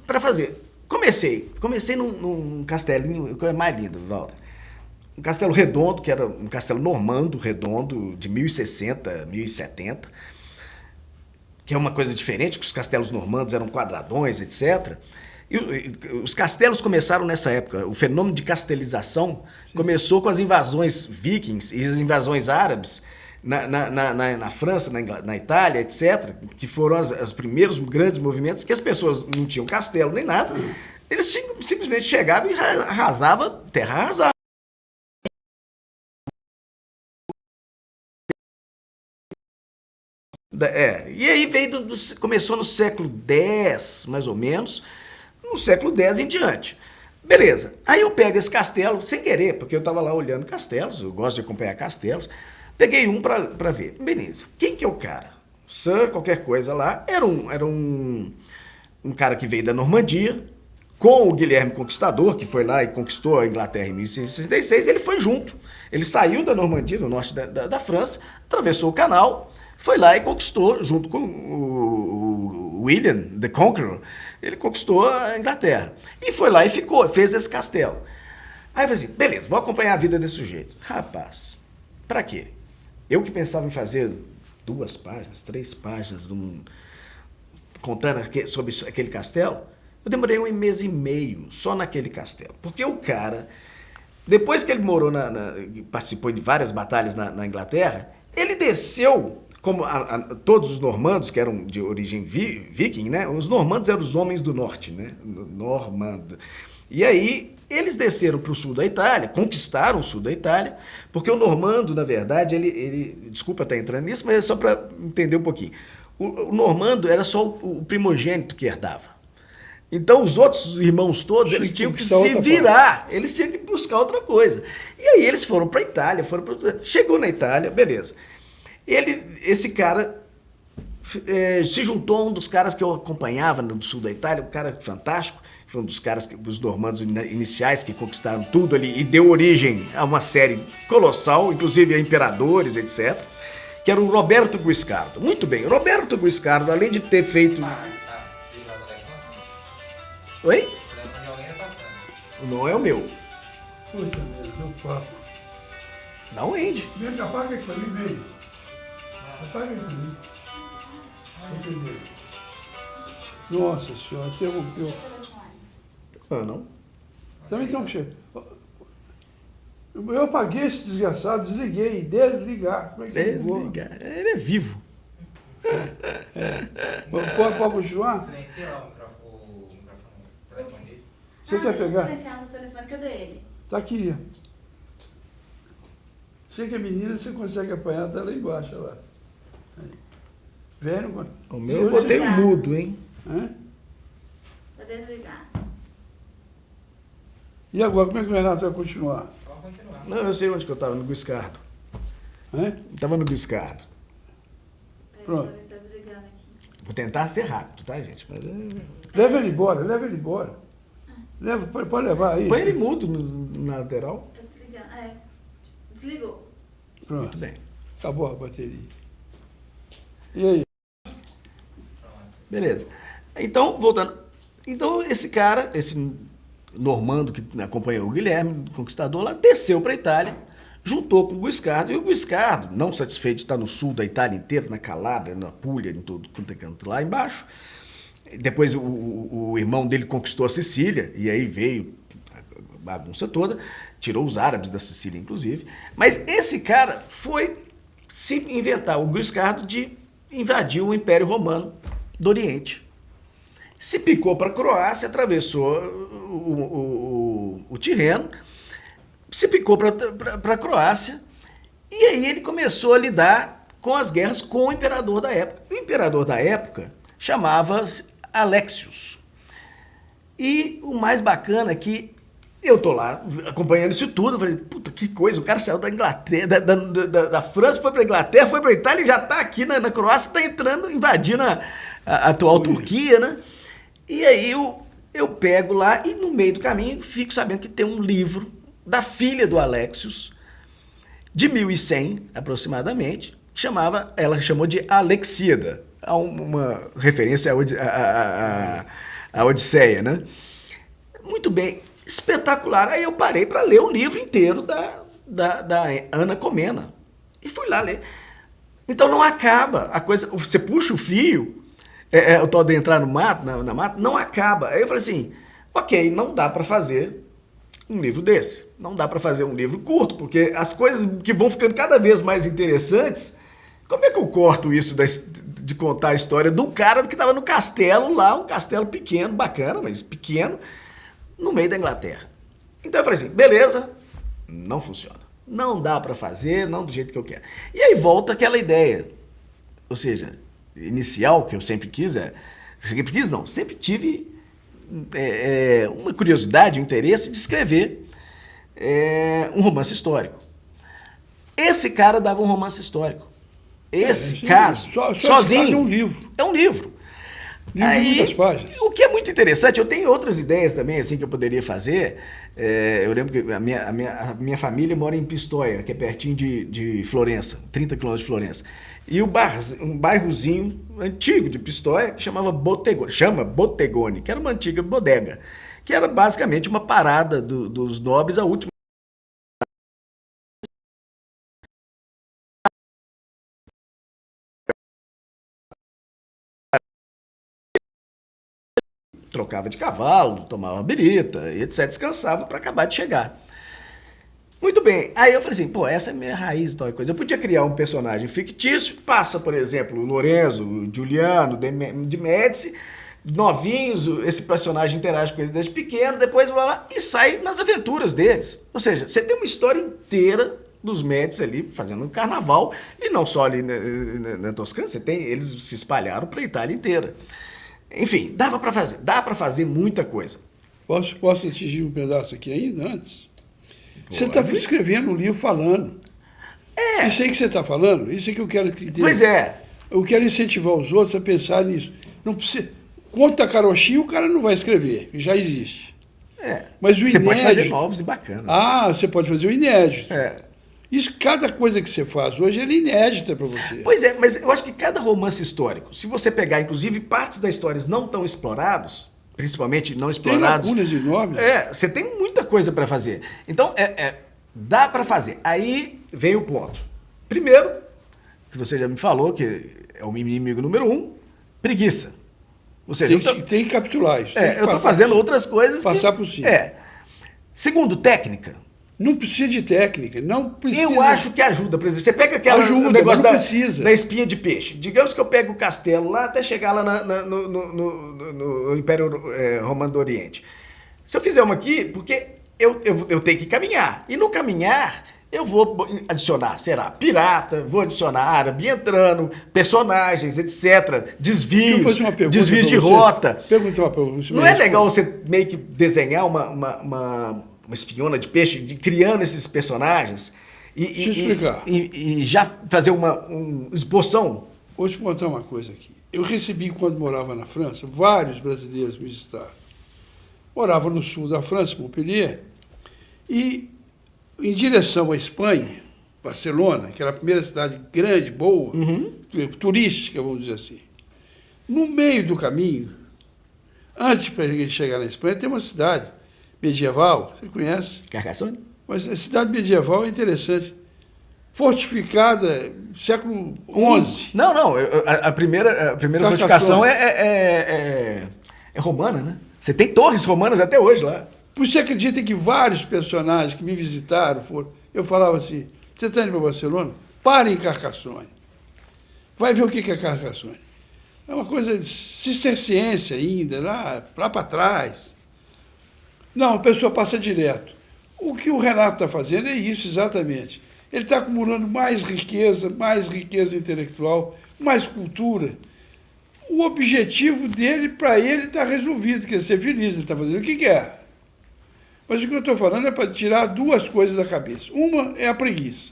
para fazer. Comecei num castelinho, que é mais lindo, Walter. Um castelo redondo, que era um castelo normando, redondo, de 1060, 1070, que é uma coisa diferente, que os castelos normandos eram quadradões, etc. E os castelos começaram nessa época. O fenômeno de castelização começou com as invasões vikings e as invasões árabes na França, na Itália, etc., que foram os primeiros grandes movimentos, que as pessoas não tinham castelo nem nada, eles simplesmente chegavam e arrasavam, terra arrasava. E aí começou no século X, mais ou menos, no século X em diante. Beleza, aí eu pego esse castelo, sem querer, porque eu estava lá olhando castelos, eu gosto de acompanhar castelos, peguei um para ver. Beleza, quem que é o cara? Sir, qualquer coisa lá, era um cara que veio da Normandia, com o Guilherme Conquistador, que foi lá e conquistou a Inglaterra em 1666, ele foi junto. Ele saiu da Normandia, no norte da França, atravessou o canal, foi lá e conquistou, junto com o William the Conqueror, ele conquistou a Inglaterra. E foi lá e fez esse castelo. Aí eu falei assim, beleza, vou acompanhar a vida desse sujeito. Rapaz, pra quê? Eu que pensava em fazer 2 páginas, 3 páginas, contando sobre aquele castelo, eu demorei 1 mês e meio só naquele castelo. Porque o cara, depois que ele morou, participou de várias batalhas na Inglaterra, ele desceu, como todos os normandos, que eram de origem viking, né? Os normandos eram os homens do norte, né? Normando. E aí, eles desceram para o sul da Itália, conquistaram o sul da Itália, porque o normando, na verdade, ele desculpa estar entrando nisso, mas é só para entender um pouquinho. O normando era só o primogênito que herdava. Então, os outros irmãos todos, eles tinham que se virar, eles tinham que buscar outra coisa. E aí, eles foram para a Itália, chegou na Itália, beleza. Esse cara se juntou a um dos caras que eu acompanhava no sul da Itália, um cara fantástico, foi um dos caras, dos normandos iniciais que conquistaram tudo ali e deu origem a uma série colossal, inclusive a imperadores, etc., que era o Roberto Guiscardo. Muito bem, o Roberto Guiscardo, além de ter feito... Oi? Não é o meu. Puta merda, meu papo. Não rende. Vem, apaga aqui pra mim, vem. Apaga aqui pra mim. Entendeu? Nossa senhora, interrompeu. Não. Também tem um cheiro. Eu apaguei esse desgraçado, desliguei. Desligar. Como é que Desligar. Ele é vivo. Pode continuar? Silencia lá o telefone dele. Você quer pegar? Silenciar o telefone, cadê ele? Tá aqui. Você que é menina, você consegue apanhar até lá embaixo. Olha lá. Aí. Velho, o meu eu botei um mudo, hein? Hã? Vou desligar. E agora, como é que o Renato vai continuar? Pode continuar. Não, eu sei onde que eu estava, no Guiscardo. Estava no Guiscardo. Pronto. Está desligando aqui. Vou tentar ser rápido, tá, gente? Mas, Leva ele embora, leva ele embora. Pode levar aí. põe ele mudo na lateral. Tá desligando. Desligou. Pronto. Muito bem. Acabou a bateria. E aí? Beleza. Então, voltando. Então, esse cara, esse normando que acompanhou o Guilherme, conquistador lá, desceu para a Itália, juntou com o Guiscardo, e o Guiscardo, não satisfeito de estar no sul da Itália inteira, na Calábria, na Puglia, em tudo quanto é canto lá embaixo. Depois o irmão dele conquistou a Sicília, e aí veio a bagunça toda, tirou os árabes da Sicília, inclusive. Mas esse cara foi se inventar, o Guiscardo, de invadir o Império Romano do Oriente. Se picou para a Croácia, atravessou o Tirreno, se picou para a Croácia, e aí ele começou a lidar com as guerras com o imperador da época. O imperador da época chamava-se Alexios. E o mais bacana é que eu tô lá acompanhando isso tudo, eu falei, puta, que coisa, o cara saiu da Inglaterra, da França, foi pra Inglaterra, foi pra Itália e já tá aqui na Croácia, tá entrando, invadindo a atual Turquia, né? E aí eu pego lá e no meio do caminho fico sabendo que tem um livro da filha do Alexios, de 1100 aproximadamente, ela chamou de Alexíada, uma referência à Odisseia, né? Muito bem, espetacular. Aí eu parei para ler o livro inteiro da Ana Comnena e fui lá ler. Então não acaba a coisa, você puxa o fio, o tal de entrar no mato, na mata, não acaba. Aí eu falei assim, ok, não dá para fazer um livro desse, não dá para fazer um livro curto, porque as coisas que vão ficando cada vez mais interessantes, como é que eu corto isso de contar a história do cara que estava no castelo lá, um castelo pequeno, bacana, mas pequeno, no meio da Inglaterra. Então eu falei assim, beleza, não funciona. Não dá para fazer, não do jeito que eu quero. E aí volta aquela ideia, ou seja, inicial, que eu sempre quis, sempre tive uma curiosidade, um interesse de escrever um romance histórico. Esse cara dava um romance histórico. Esse cara, sozinho, é um livro. É um livro. Livro de muitas páginas. O que é muito interessante, eu tenho outras ideias também, assim, que eu poderia fazer. Eu lembro que a minha família mora em Pistoia, que é pertinho de Florença, 30 quilômetros de Florença. E um bairrozinho antigo de Pistoia que chama Bottegone, que era uma antiga bodega, que era basicamente uma parada dos nobres, a última. Trocava de cavalo, tomava uma birita, etc, descansava para acabar de chegar. Muito bem, aí eu falei assim, pô, essa é a minha raiz e tal coisa. Eu podia criar um personagem fictício, passa, por exemplo, o Lorenzo, o Giuliano, de Médici, novinhos, esse personagem interage com eles desde pequeno, depois vai lá e sai nas aventuras deles. Ou seja, você tem uma história inteira dos Médici ali fazendo um carnaval, e não só ali na Toscana, eles se espalharam para a Itália inteira. Enfim, dá para fazer muita coisa. Posso atingir um pedaço aqui ainda, antes? Você está escrevendo um livro falando. Isso aí que você está falando, isso é que eu quero que entenda. Pois é. Eu quero incentivar os outros a pensar nisso. Não precisa. Conta carochinho, o cara não vai escrever, já existe. Mas o inédito... Você pode fazer novos e bacanas. Você pode fazer o inédito. É. Isso, cada coisa que você faz hoje é inédita para você. Pois é, mas eu acho que cada romance histórico, se você pegar, inclusive, partes das histórias não tão explorados, principalmente não explorados... Tem lacunas enormes. Você tem muita coisa para fazer. Então, dá para fazer. Aí vem o ponto. Primeiro, que você já me falou, que é o inimigo número 1, preguiça. Ou seja, tem que capitular isso. Eu estou fazendo outras coisas. Passar por cima. Segundo, técnica. Não precisa de técnica, não precisa. Eu acho que ajuda, por exemplo. Você pega o negócio da espinha de peixe. Digamos que eu pego o castelo lá até chegar lá no Império Romano do Oriente. Se eu fizer uma aqui, porque eu tenho que caminhar. E no caminhar, eu vou adicionar, pirata, vou adicionar árabe entrando, personagens, etc. Desvios de rota. Pergunta uma pergunta. Não é legal você meio que desenhar uma espiona de peixe, criando esses personagens e já fazer uma esboção? Vou te contar uma coisa aqui. Eu recebi, quando morava na França, vários brasileiros me visitaram. Morava no sul da França, Montpellier, e em direção à Espanha, Barcelona, que era a primeira cidade grande, boa, turística, vamos dizer assim. No meio do caminho, antes para a gente chegar na Espanha, tem uma cidade medieval, você conhece? Carcassonne? Mas a cidade medieval é interessante. Fortificada, século XI. Não. A primeira fortificação é romana, né? Você tem torres romanas até hoje lá. Você acredita que vários personagens que me visitaram foram... Eu falava assim, você está indo para Barcelona? Pare em Carcassonne. Vai ver o que é Carcassonne. É uma coisa cisterciense ainda, lá para trás. Não, a pessoa passa direto. O que o Renato está fazendo é isso exatamente. Ele está acumulando mais riqueza intelectual, mais cultura. O objetivo dele, para ele, está resolvido, que é ser feliz, ele está fazendo o que quer. Mas o que eu estou falando é para tirar duas coisas da cabeça. Uma é a preguiça.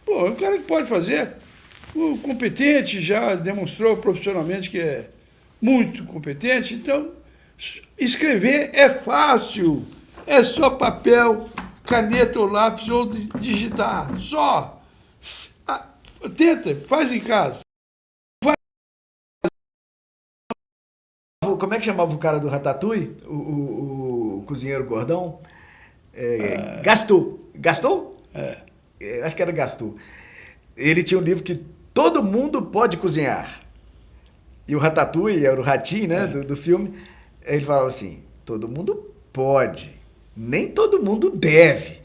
Pô, é um cara que pode fazer, o competente, já demonstrou profissionalmente que é muito competente, então escrever é fácil, é só papel, caneta ou lápis ou digitar, só. Tenta, faz em casa. Como é que chamava o cara do Ratatouille? O cozinheiro gordão? Gastou. Gastou? Acho que era Gastou. Ele tinha um livro que todo mundo pode cozinhar. E o Ratatouille era o ratinho, né, do filme. Ele falava assim, todo mundo pode, nem todo mundo deve.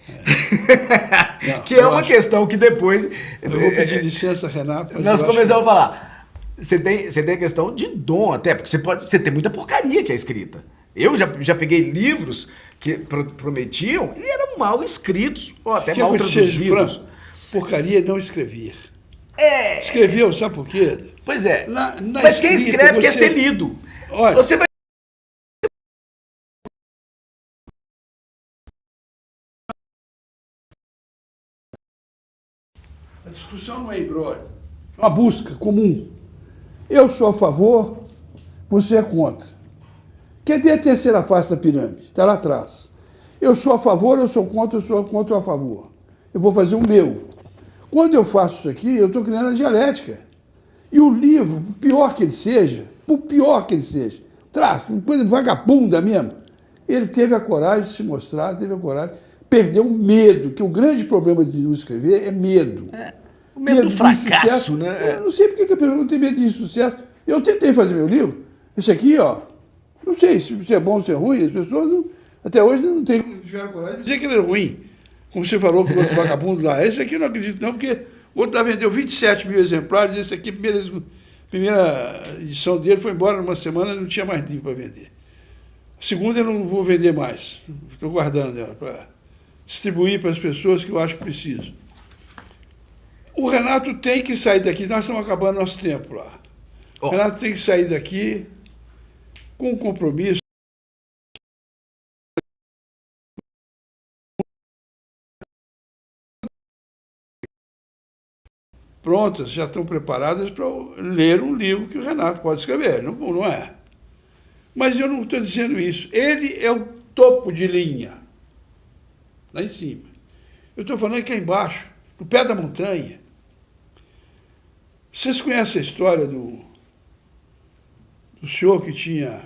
Não, que é uma questão que depois... Eu vou pedir licença, Renato. Mas nós começamos a falar. Você tem a questão de dom até, porque você tem muita porcaria que é escrita. Eu já peguei livros que prometiam e eram mal escritos, ou até mal traduzidos. Porcaria não escrevia. Escreveu, sabe por quê? Pois é. Na mas quem escrita, escreve quer ser lido. Olha, Você vai... a discussão não é imbróglio, é uma busca comum. Eu sou a favor, você é contra. Cadê a terceira face da pirâmide? Está lá atrás. Eu sou a favor, eu sou contra ou a favor. Eu vou fazer o meu. Quando eu faço isso aqui, eu estou criando a dialética. E o livro, por pior que ele seja, uma coisa vagabunda mesmo, ele teve a coragem de se mostrar, perdeu o medo, que o grande problema de não escrever é medo. O medo do fracasso, né? Eu não sei porque que a pessoa não tem medo de sucesso. Eu tentei fazer meu livro, esse aqui, ó, não sei se é bom ou se é ruim, as pessoas até hoje não tiveram coragem de dizer que ele é ruim. Como você falou com o outro vagabundo lá. Esse aqui eu não acredito não, porque o outro lá vendeu 27 mil exemplares, esse aqui, a primeira edição dele foi embora numa semana e não tinha mais livro para vender. A segunda eu não vou vender mais, estou guardando ela para distribuir para as pessoas que eu acho que precisam. O Renato tem que sair daqui, nós estamos acabando nosso tempo lá. O Renato tem que sair daqui com um compromisso. Prontas, já estão preparadas para ler um livro que o Renato pode escrever, não é? Mas eu não estou dizendo isso. Ele é o topo de linha, lá em cima. Eu estou falando aqui embaixo, no pé da montanha. Vocês conhecem a história do senhor que tinha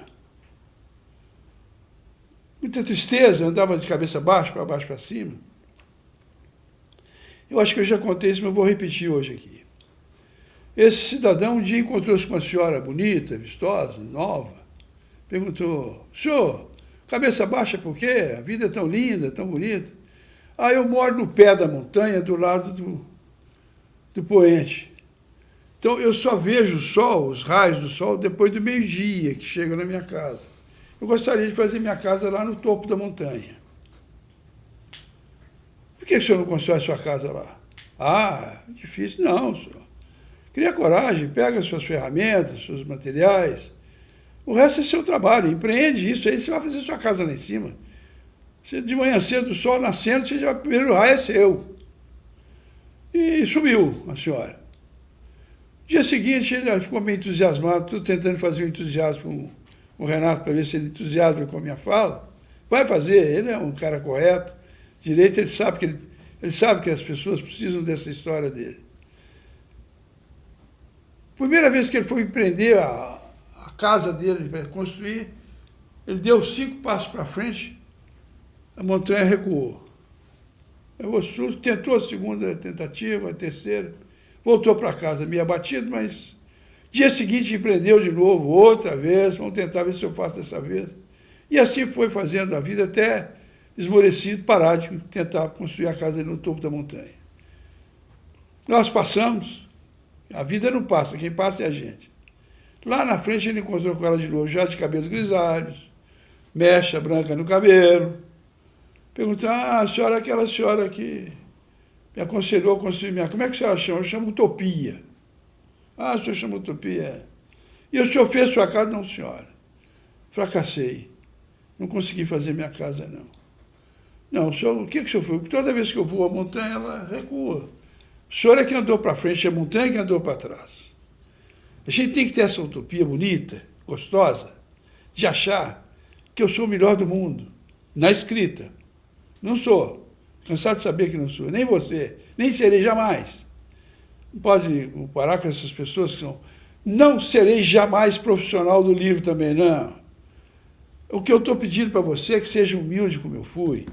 muita tristeza, andava de cabeça baixa, para baixo, para cima? Eu acho que eu já contei isso, mas eu vou repetir hoje aqui. Esse cidadão um dia encontrou-se com uma senhora bonita, vistosa, nova. Perguntou, senhor, cabeça baixa por quê? A vida é tão linda, tão bonita. Ah, eu moro no pé da montanha, do lado do poente. Então, eu só vejo o sol, os raios do sol, depois do meio-dia, que chegam na minha casa. Eu gostaria de fazer minha casa lá no topo da montanha. Por que o senhor não constrói sua casa lá? Ah, difícil. Não, senhor. Cria coragem, pega suas ferramentas, seus materiais. O resto é seu trabalho, empreende isso aí, você vai fazer sua casa lá em cima. Você, de manhã cedo, o sol nascendo, você já, o primeiro raio é seu. E sumiu a senhora. Dia seguinte, ele ficou meio entusiasmado, estou tentando fazer um entusiasmo com o Renato para ver se ele entusiasma com a minha fala. Vai fazer, ele é um cara correto, direito, ele sabe que as pessoas precisam dessa história dele. Primeira vez que ele foi empreender a casa dele para construir, ele deu 5 passos para frente, a montanha recuou. O susto, tentou a segunda tentativa, a terceira, voltou para casa meio abatido, mas dia seguinte empreendeu de novo, outra vez, vamos tentar ver se eu faço dessa vez. E assim foi fazendo a vida até esmorecido, parar de tentar construir a casa no topo da montanha. Nós passamos, a vida não passa, quem passa é a gente. Lá na frente ele encontrou com ela de novo, já de cabelos grisalhos, mecha branca no cabelo. Perguntou, a senhora é aquela senhora que me aconselhou a construir minha... Como é que a senhora chama? Eu chamo Utopia. Ah, o senhor chama Utopia? E o senhor fez sua casa? Não, senhora. Fracassei. Não consegui fazer minha casa, não. Não, o senhor, o que o senhor foi? Toda vez que eu vou à montanha, ela recua. O senhor é que andou para frente, a montanha é que andou para trás. A gente tem que ter essa utopia bonita, gostosa, de achar que eu sou o melhor do mundo, na escrita. Não sou. Cansado de saber que não sou. Nem você. Nem serei jamais. Não pode comparar com essas pessoas que são... Não serei jamais profissional do livro também, não. O que eu estou pedindo para você é que seja humilde como eu fui.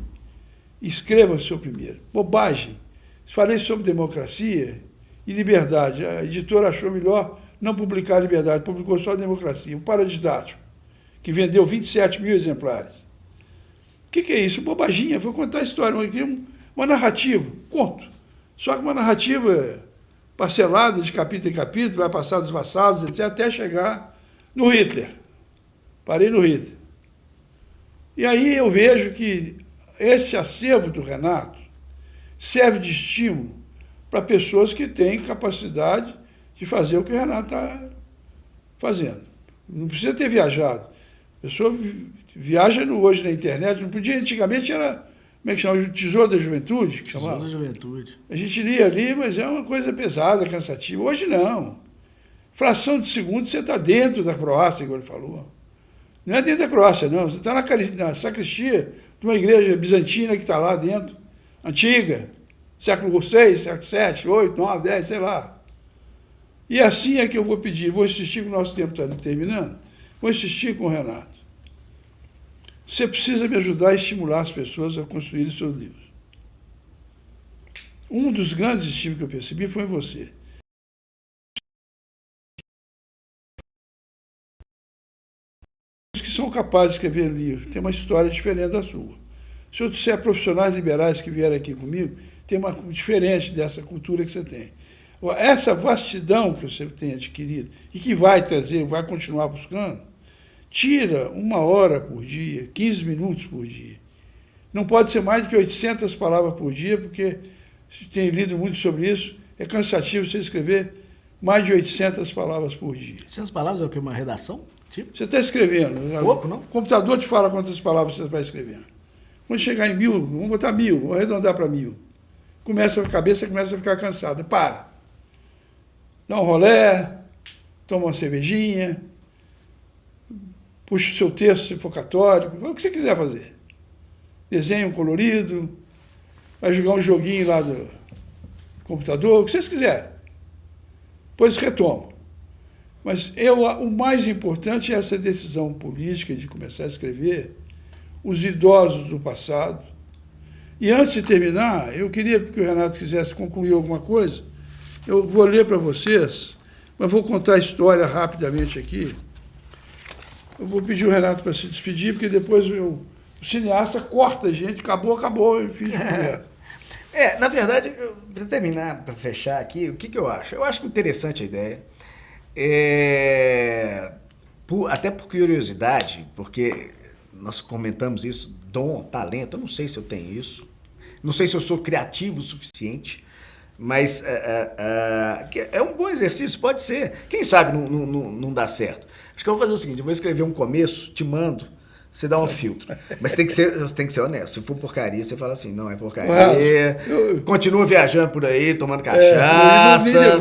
Escreva o seu primeiro. Bobagem. Falei sobre democracia e liberdade. A editora achou melhor não publicar a liberdade, publicou só a democracia. O paradidático, que vendeu 27 mil exemplares. O que é isso? Bobaginha. Vou contar a história. Uma narrativa. Conto. Só que uma narrativa parcelada de capítulo em capítulo, vai passar dos vassalos, etc., até chegar no Hitler. Parei no Hitler. E aí eu vejo que esse acervo do Renato serve de estímulo para pessoas que têm capacidade de fazer o que o Renato está fazendo. Não precisa ter viajado. A pessoa viaja hoje na internet, não podia, antigamente era, como é que chama? Tesouro da Juventude? Que chamava? Tesouro da Juventude. A gente lia ali, mas é uma coisa pesada, cansativa. Hoje não. Fração de segundo você está dentro da Croácia, igual ele falou. Não é dentro da Croácia, não. Você está na sacristia de uma igreja bizantina que está lá dentro, antiga, século VI, século VII, 8, 9, 10, sei lá. E assim é que eu vou pedir, vou insistir, que o nosso tempo está terminando, vou insistir com o Renato. Você precisa me ajudar a estimular as pessoas a construírem seus livros. Um dos grandes estímulos que eu percebi foi em você. Os que são capazes de escrever um livro têm uma história diferente da sua. Se eu disser profissionais liberais que vieram aqui comigo, tem uma diferente dessa cultura que você tem. Essa vastidão que você tem adquirido e que vai trazer, vai continuar buscando, tira 1 hora por dia, 15 minutos por dia. Não pode ser mais do que 800 palavras por dia, porque tenho lido muito sobre isso, é cansativo você escrever mais de 800 palavras por dia. 800 palavras é o que? Uma redação? Tipo? Você está escrevendo. Pouco, não? O computador te fala quantas palavras você vai escrevendo. Quando chegar em 1000, vamos botar 1000, vamos arredondar para 1000. A cabeça começa a ficar cansada. Para. Dá um rolé, toma uma cervejinha, puxa o seu texto, se for católico, o que você quiser fazer. Desenho colorido, vai jogar um joguinho lá do computador, o que vocês quiserem. Depois retoma. Mas o mais importante é essa decisão política de começar a escrever os idosos do passado. E antes de terminar, eu queria que o Renato quisesse concluir alguma coisa. Eu vou ler para vocês, mas vou contar a história rapidamente aqui. Eu vou pedir o Renato para se despedir, porque depois o cineasta corta a gente, acabou, eu fiz de conversa. Na verdade, para terminar, para fechar aqui, o que eu acho? Eu acho interessante a ideia. Até por curiosidade, porque nós comentamos isso, dom, talento, eu não sei se eu tenho isso, não sei se eu sou criativo o suficiente, mas é um bom exercício, pode ser. Quem sabe não dá certo. Acho que eu vou fazer o seguinte, eu vou escrever um começo, te mando, você dá um filtro. Mas tem que ser honesto. Se for porcaria, você fala assim, não é porcaria, continua viajando por aí, tomando cachaça.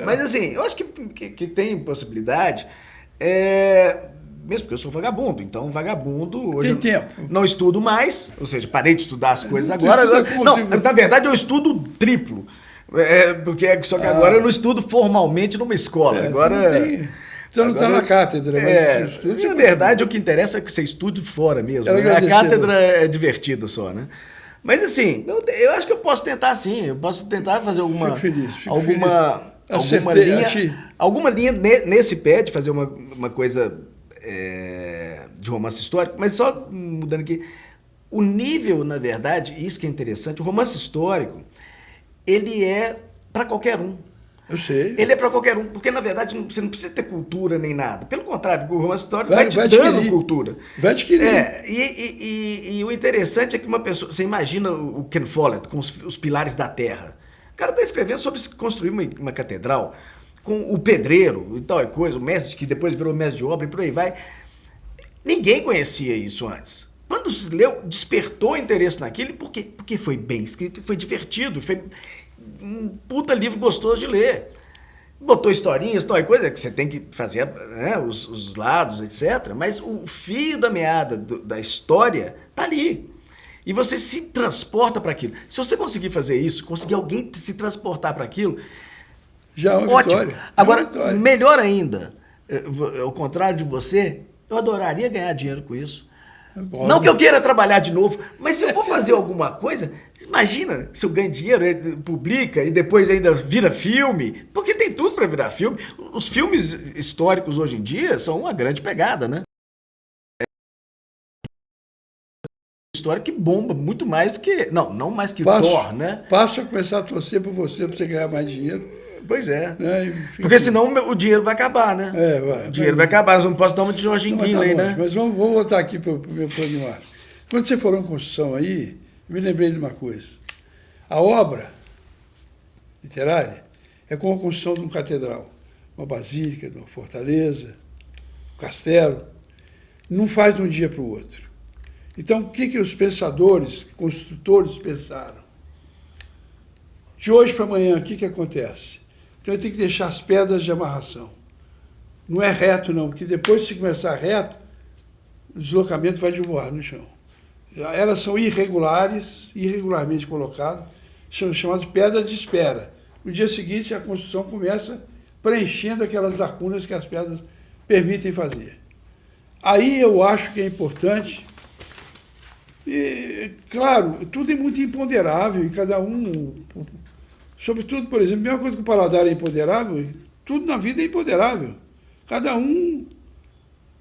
Mas assim, eu acho que tem possibilidade, mesmo porque eu sou vagabundo, então vagabundo hoje tem tempo. Não estudo mais, ou seja, parei de estudar as coisas agora. Não, na verdade eu estudo triplo, só que agora eu não estudo formalmente numa escola. Você não está Agora, na cátedra, mas você estuda. na verdade, o que interessa é que você estude fora mesmo. Quero Né? A agradecer, cátedra é divertido só, né? Mas assim, eu acho que eu posso tentar sim. Eu posso tentar fazer Fico feliz. Alguma linha nesse pé de fazer uma coisa de romance histórico, mas só mudando aqui. O nível, na verdade, isso que é interessante, o romance histórico, ele é para qualquer um. Eu sei. Ele é para qualquer um, porque na verdade você não precisa ter cultura nem nada. Pelo contrário, o romance histórico vai te dando cultura. Vai adquirir. E o interessante é que uma pessoa... Você imagina o Ken Follett com os pilares da terra. O cara está escrevendo sobre construir uma catedral, com o pedreiro e tal e coisa, o mestre que depois virou mestre de obra e por aí vai. Ninguém conhecia isso antes. Quando se leu, despertou interesse naquilo, porque foi bem escrito, foi divertido, foi um puta livro gostoso de ler. Botou historinhas, tal e coisa, que você tem que fazer, né, os lados, etc. Mas o fio da meada da história tá ali. E você se transporta para aquilo. Se você conseguir fazer isso, conseguir alguém se transportar para aquilo, já é uma ótimo. vitória. Agora, melhor ainda, ao contrário de você, eu adoraria ganhar dinheiro com isso. Não que eu queira trabalhar de novo, mas se eu for fazer alguma coisa, imagina se eu ganho dinheiro, publica e depois ainda vira filme, porque tem tudo para virar filme. Os filmes históricos hoje em dia são uma grande pegada, né? História que bomba muito mais do que... Não mais que Thor, né? Passo a começar a torcer por você, para você ganhar mais dinheiro. Pois é. Porque senão o dinheiro vai acabar, né? Vai. O dinheiro vai acabar. Eu não posso dar uma de Jorginho Guilherme, né? Mas vamos voltar aqui para o meu programa. Quando você falou em construção aí, eu me lembrei de uma coisa. A obra literária é como a construção de uma catedral, uma basílica, de uma fortaleza, um castelo. Não faz de um dia para o outro. Então, o que os pensadores, construtores pensaram? De hoje para amanhã, o que acontece? Então, eu tenho que deixar as pedras de amarração. Não é reto, não, porque depois, se começar reto, o deslocamento vai voar no chão. Elas são irregulares, irregularmente colocadas, são chamadas de pedras de espera. No dia seguinte, a construção começa preenchendo aquelas lacunas que as pedras permitem fazer. Aí eu acho que é importante... E, claro, tudo é muito imponderável, e cada um... Sobretudo, por exemplo, a mesma coisa que o paladar é imponderável, tudo na vida é imponderável. Cada um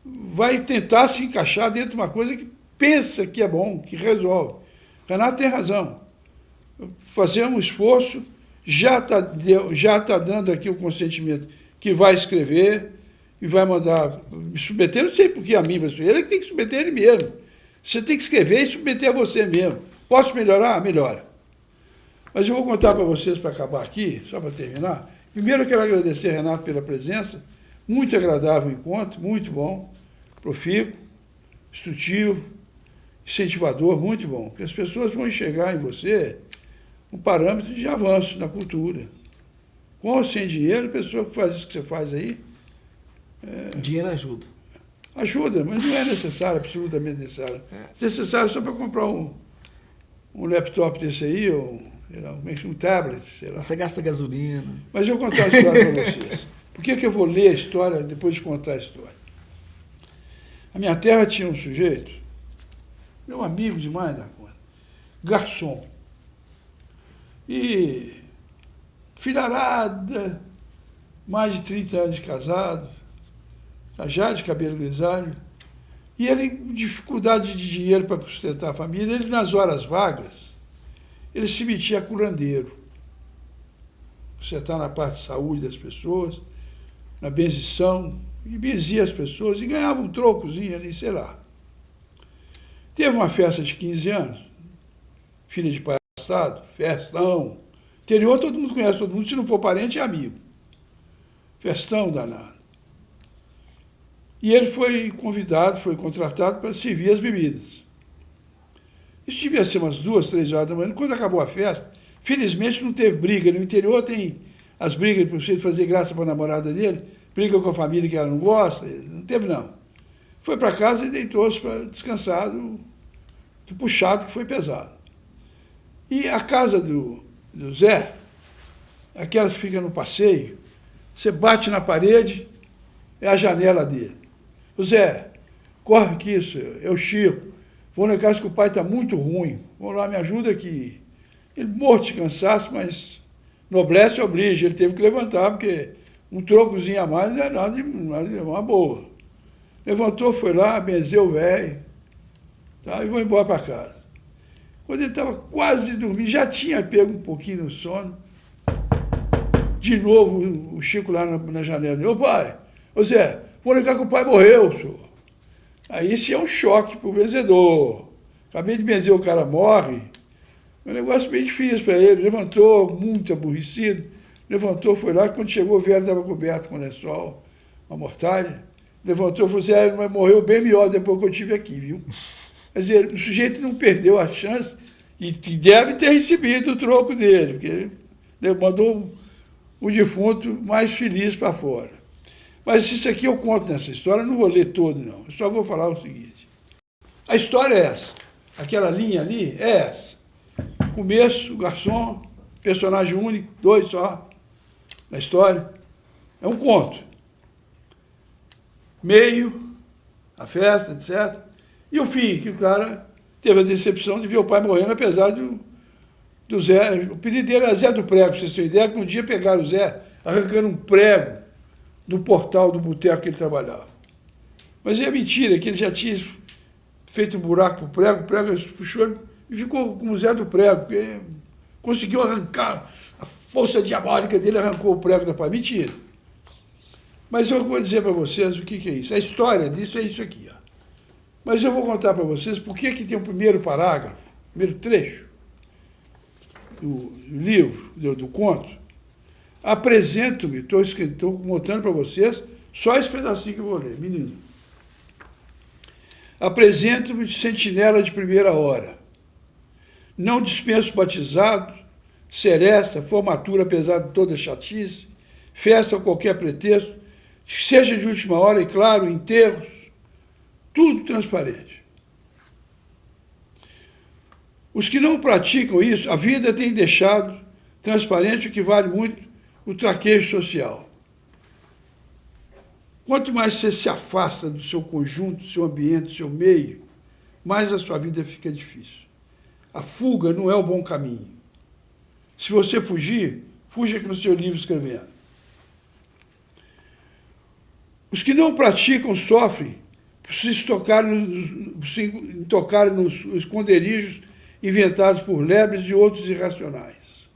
vai tentar se encaixar dentro de uma coisa que pensa que é bom, que resolve. Renato tem razão. Fazer um esforço, já tá dando aqui o consentimento que vai escrever e vai mandar me submeter, não sei por que a mim vai submeter, ele é que tem que submeter ele mesmo. Você tem que escrever e submeter a você mesmo. Posso melhorar? Melhora. Mas eu vou contar para vocês, para acabar aqui, só para terminar. Primeiro eu quero agradecer, Renato, pela presença. Muito agradável o encontro, muito bom, profícuo, instrutivo, incentivador, muito bom. Porque as pessoas vão enxergar em você um parâmetro de avanço na cultura. Com ou sem dinheiro, a pessoa que faz isso que você faz aí... Dinheiro ajuda. Ajuda, mas não é necessário, absolutamente necessário. É necessário só para comprar um laptop desse aí, ou um tablet, sei lá. Você gasta gasolina. Mas eu vou contar a história para vocês. Por que eu vou ler a história depois de contar a história? A minha terra tinha um sujeito, meu amigo demais da conta, garçom. E filharada, mais de 30 anos de casado, já de cabelo grisalho, e ele com dificuldade de dinheiro para sustentar a família, ele nas horas vagas, ele se metia a curandeiro. Você está na parte de saúde das pessoas, na benzição, e benzia as pessoas e ganhava um trocozinho ali, sei lá. Teve uma festa de 15 anos, filha de pai passado, festão. Interior todo mundo conhece todo mundo, se não for parente é amigo. Festão danado. E ele foi convidado, foi contratado para servir as bebidas. Isso devia ser umas 2, 3 horas da manhã. Quando acabou a festa, felizmente não teve briga. No interior tem as brigas para você fazer graça para a namorada dele, briga com a família que ela não gosta. Não teve, não. Foi para casa e deitou-se para descansar do puxado que foi pesado. E a casa do Zé, aquelas que ficam no passeio, você bate na parede, é a janela dele. Zé, corre aqui, é o Chico. Vou na casa que o pai está muito ruim. Vou lá, me ajuda aqui. Ele morto de cansaço, mas noblesse obriga. Ele teve que levantar, porque um trocozinho a mais não é nada, uma boa. Levantou, foi lá, benzeu o velho, tá, e vou embora para casa. Quando ele estava quase dormindo, já tinha pego um pouquinho no sono, de novo o Chico lá na janela. Ô pai, ô Zé, vou ligar que o pai morreu, senhor. Aí isso é um choque para o benzedor. Acabei de benzer, o cara morre. É um negócio bem difícil para ele. Levantou, muito aborrecido. Levantou, foi lá. Quando chegou, o velho estava coberto com lençol, uma mortalha. Levantou e falou assim: mas morreu bem melhor depois que eu estive aqui, viu? Quer dizer, o sujeito não perdeu a chance e deve ter recebido o troco dele, porque ele mandou o defunto mais feliz para fora. Mas isso aqui eu conto nessa história, eu não vou ler todo, não. Eu só vou falar o seguinte. A história é essa. Aquela linha ali é essa. Começo, garçom, personagem único, 2 só na história. É um conto. Meio, a festa, etc. E o fim, que o cara teve a decepção de ver o pai morrendo, apesar do Zé. O apelido dele era Zé do Prego, pra vocês terem ideia, que um dia pegaram o Zé arrancando um prego do portal do boteco que ele trabalhava. Mas é mentira, que ele já tinha feito um buraco para o prego puxou e ficou como o Zé do Prego, porque conseguiu arrancar, a força diabólica dele arrancou o prego da parede. Mentira. Mas eu vou dizer para vocês o que é isso. A história disso é isso aqui. Ó. Mas eu vou contar para vocês por que tem o primeiro parágrafo, primeiro trecho do livro, do conto. Apresento-me, estou mostrando para vocês só esse pedacinho que eu vou ler, menino. Apresento-me de sentinela de primeira hora. Não dispenso batizado, seresta, formatura apesar de toda chatice, festa ou qualquer pretexto, seja de última hora e, claro, enterros, tudo transparente. Os que não praticam isso, a vida tem deixado transparente o que vale muito, o traquejo social. Quanto mais você se afasta do seu conjunto, do seu ambiente, do seu meio, mais a sua vida fica difícil. A fuga não é o bom caminho. Se você fugir, fuja com o seu livro escrevendo. Os que não praticam sofrem por se tocarem nos esconderijos inventados por lebres e outros irracionais.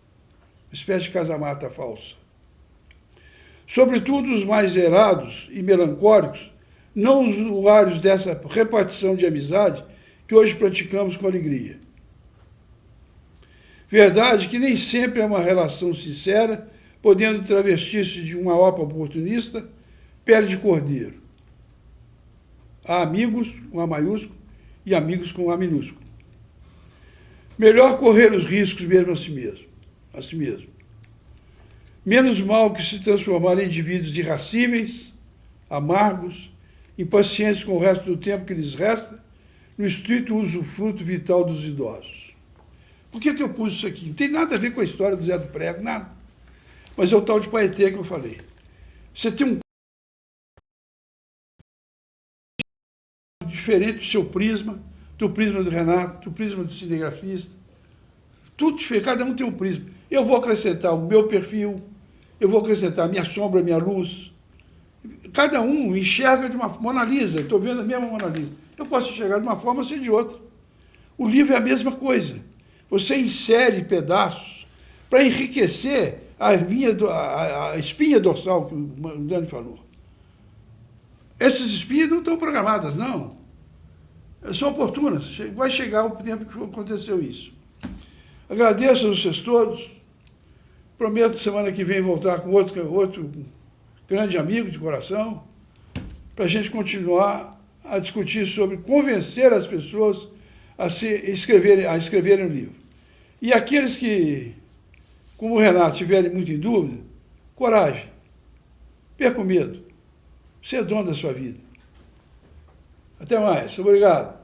Uma espécie de casamata falsa. Sobretudo os mais zerados e melancólicos, não usuários dessa repartição de amizade que hoje praticamos com alegria. Verdade que nem sempre é uma relação sincera, podendo travestir-se de uma opa oportunista, pele de cordeiro. Há amigos com A maiúsculo e amigos com A minúsculo. Melhor correr os riscos mesmo a si mesmo. Menos mal que se transformar em indivíduos irascíveis, amargos, impacientes com o resto do tempo que lhes resta, no estrito usufruto vital dos idosos. Por que eu pus isso aqui? Não tem nada a ver com a história do Zé do Prego, nada. Mas é o tal de Paetê que eu falei. Você tem um diferente do seu prisma, do prisma do Renato, do prisma do cinegrafista. Tudo diferente, cada um tem um prisma. Eu vou acrescentar o meu perfil, eu vou acrescentar a minha sombra, a minha luz. Cada um enxerga de uma Mona Lisa, estou vendo a mesma Mona Lisa. Eu posso enxergar de uma forma ou ser de outra. O livro é a mesma coisa. Você insere pedaços para enriquecer a espinha dorsal que o Dani falou. Essas espinhas não estão programadas, não. São oportunas. Vai chegar o tempo que aconteceu isso. Agradeço a vocês todos. Prometo semana que vem voltar com outro grande amigo de coração, para a gente continuar a discutir sobre convencer as pessoas a escreverem o livro. E aqueles que, como o Renato, estiverem muito em dúvida, coragem, perca o medo, ser dono da sua vida. Até mais, obrigado.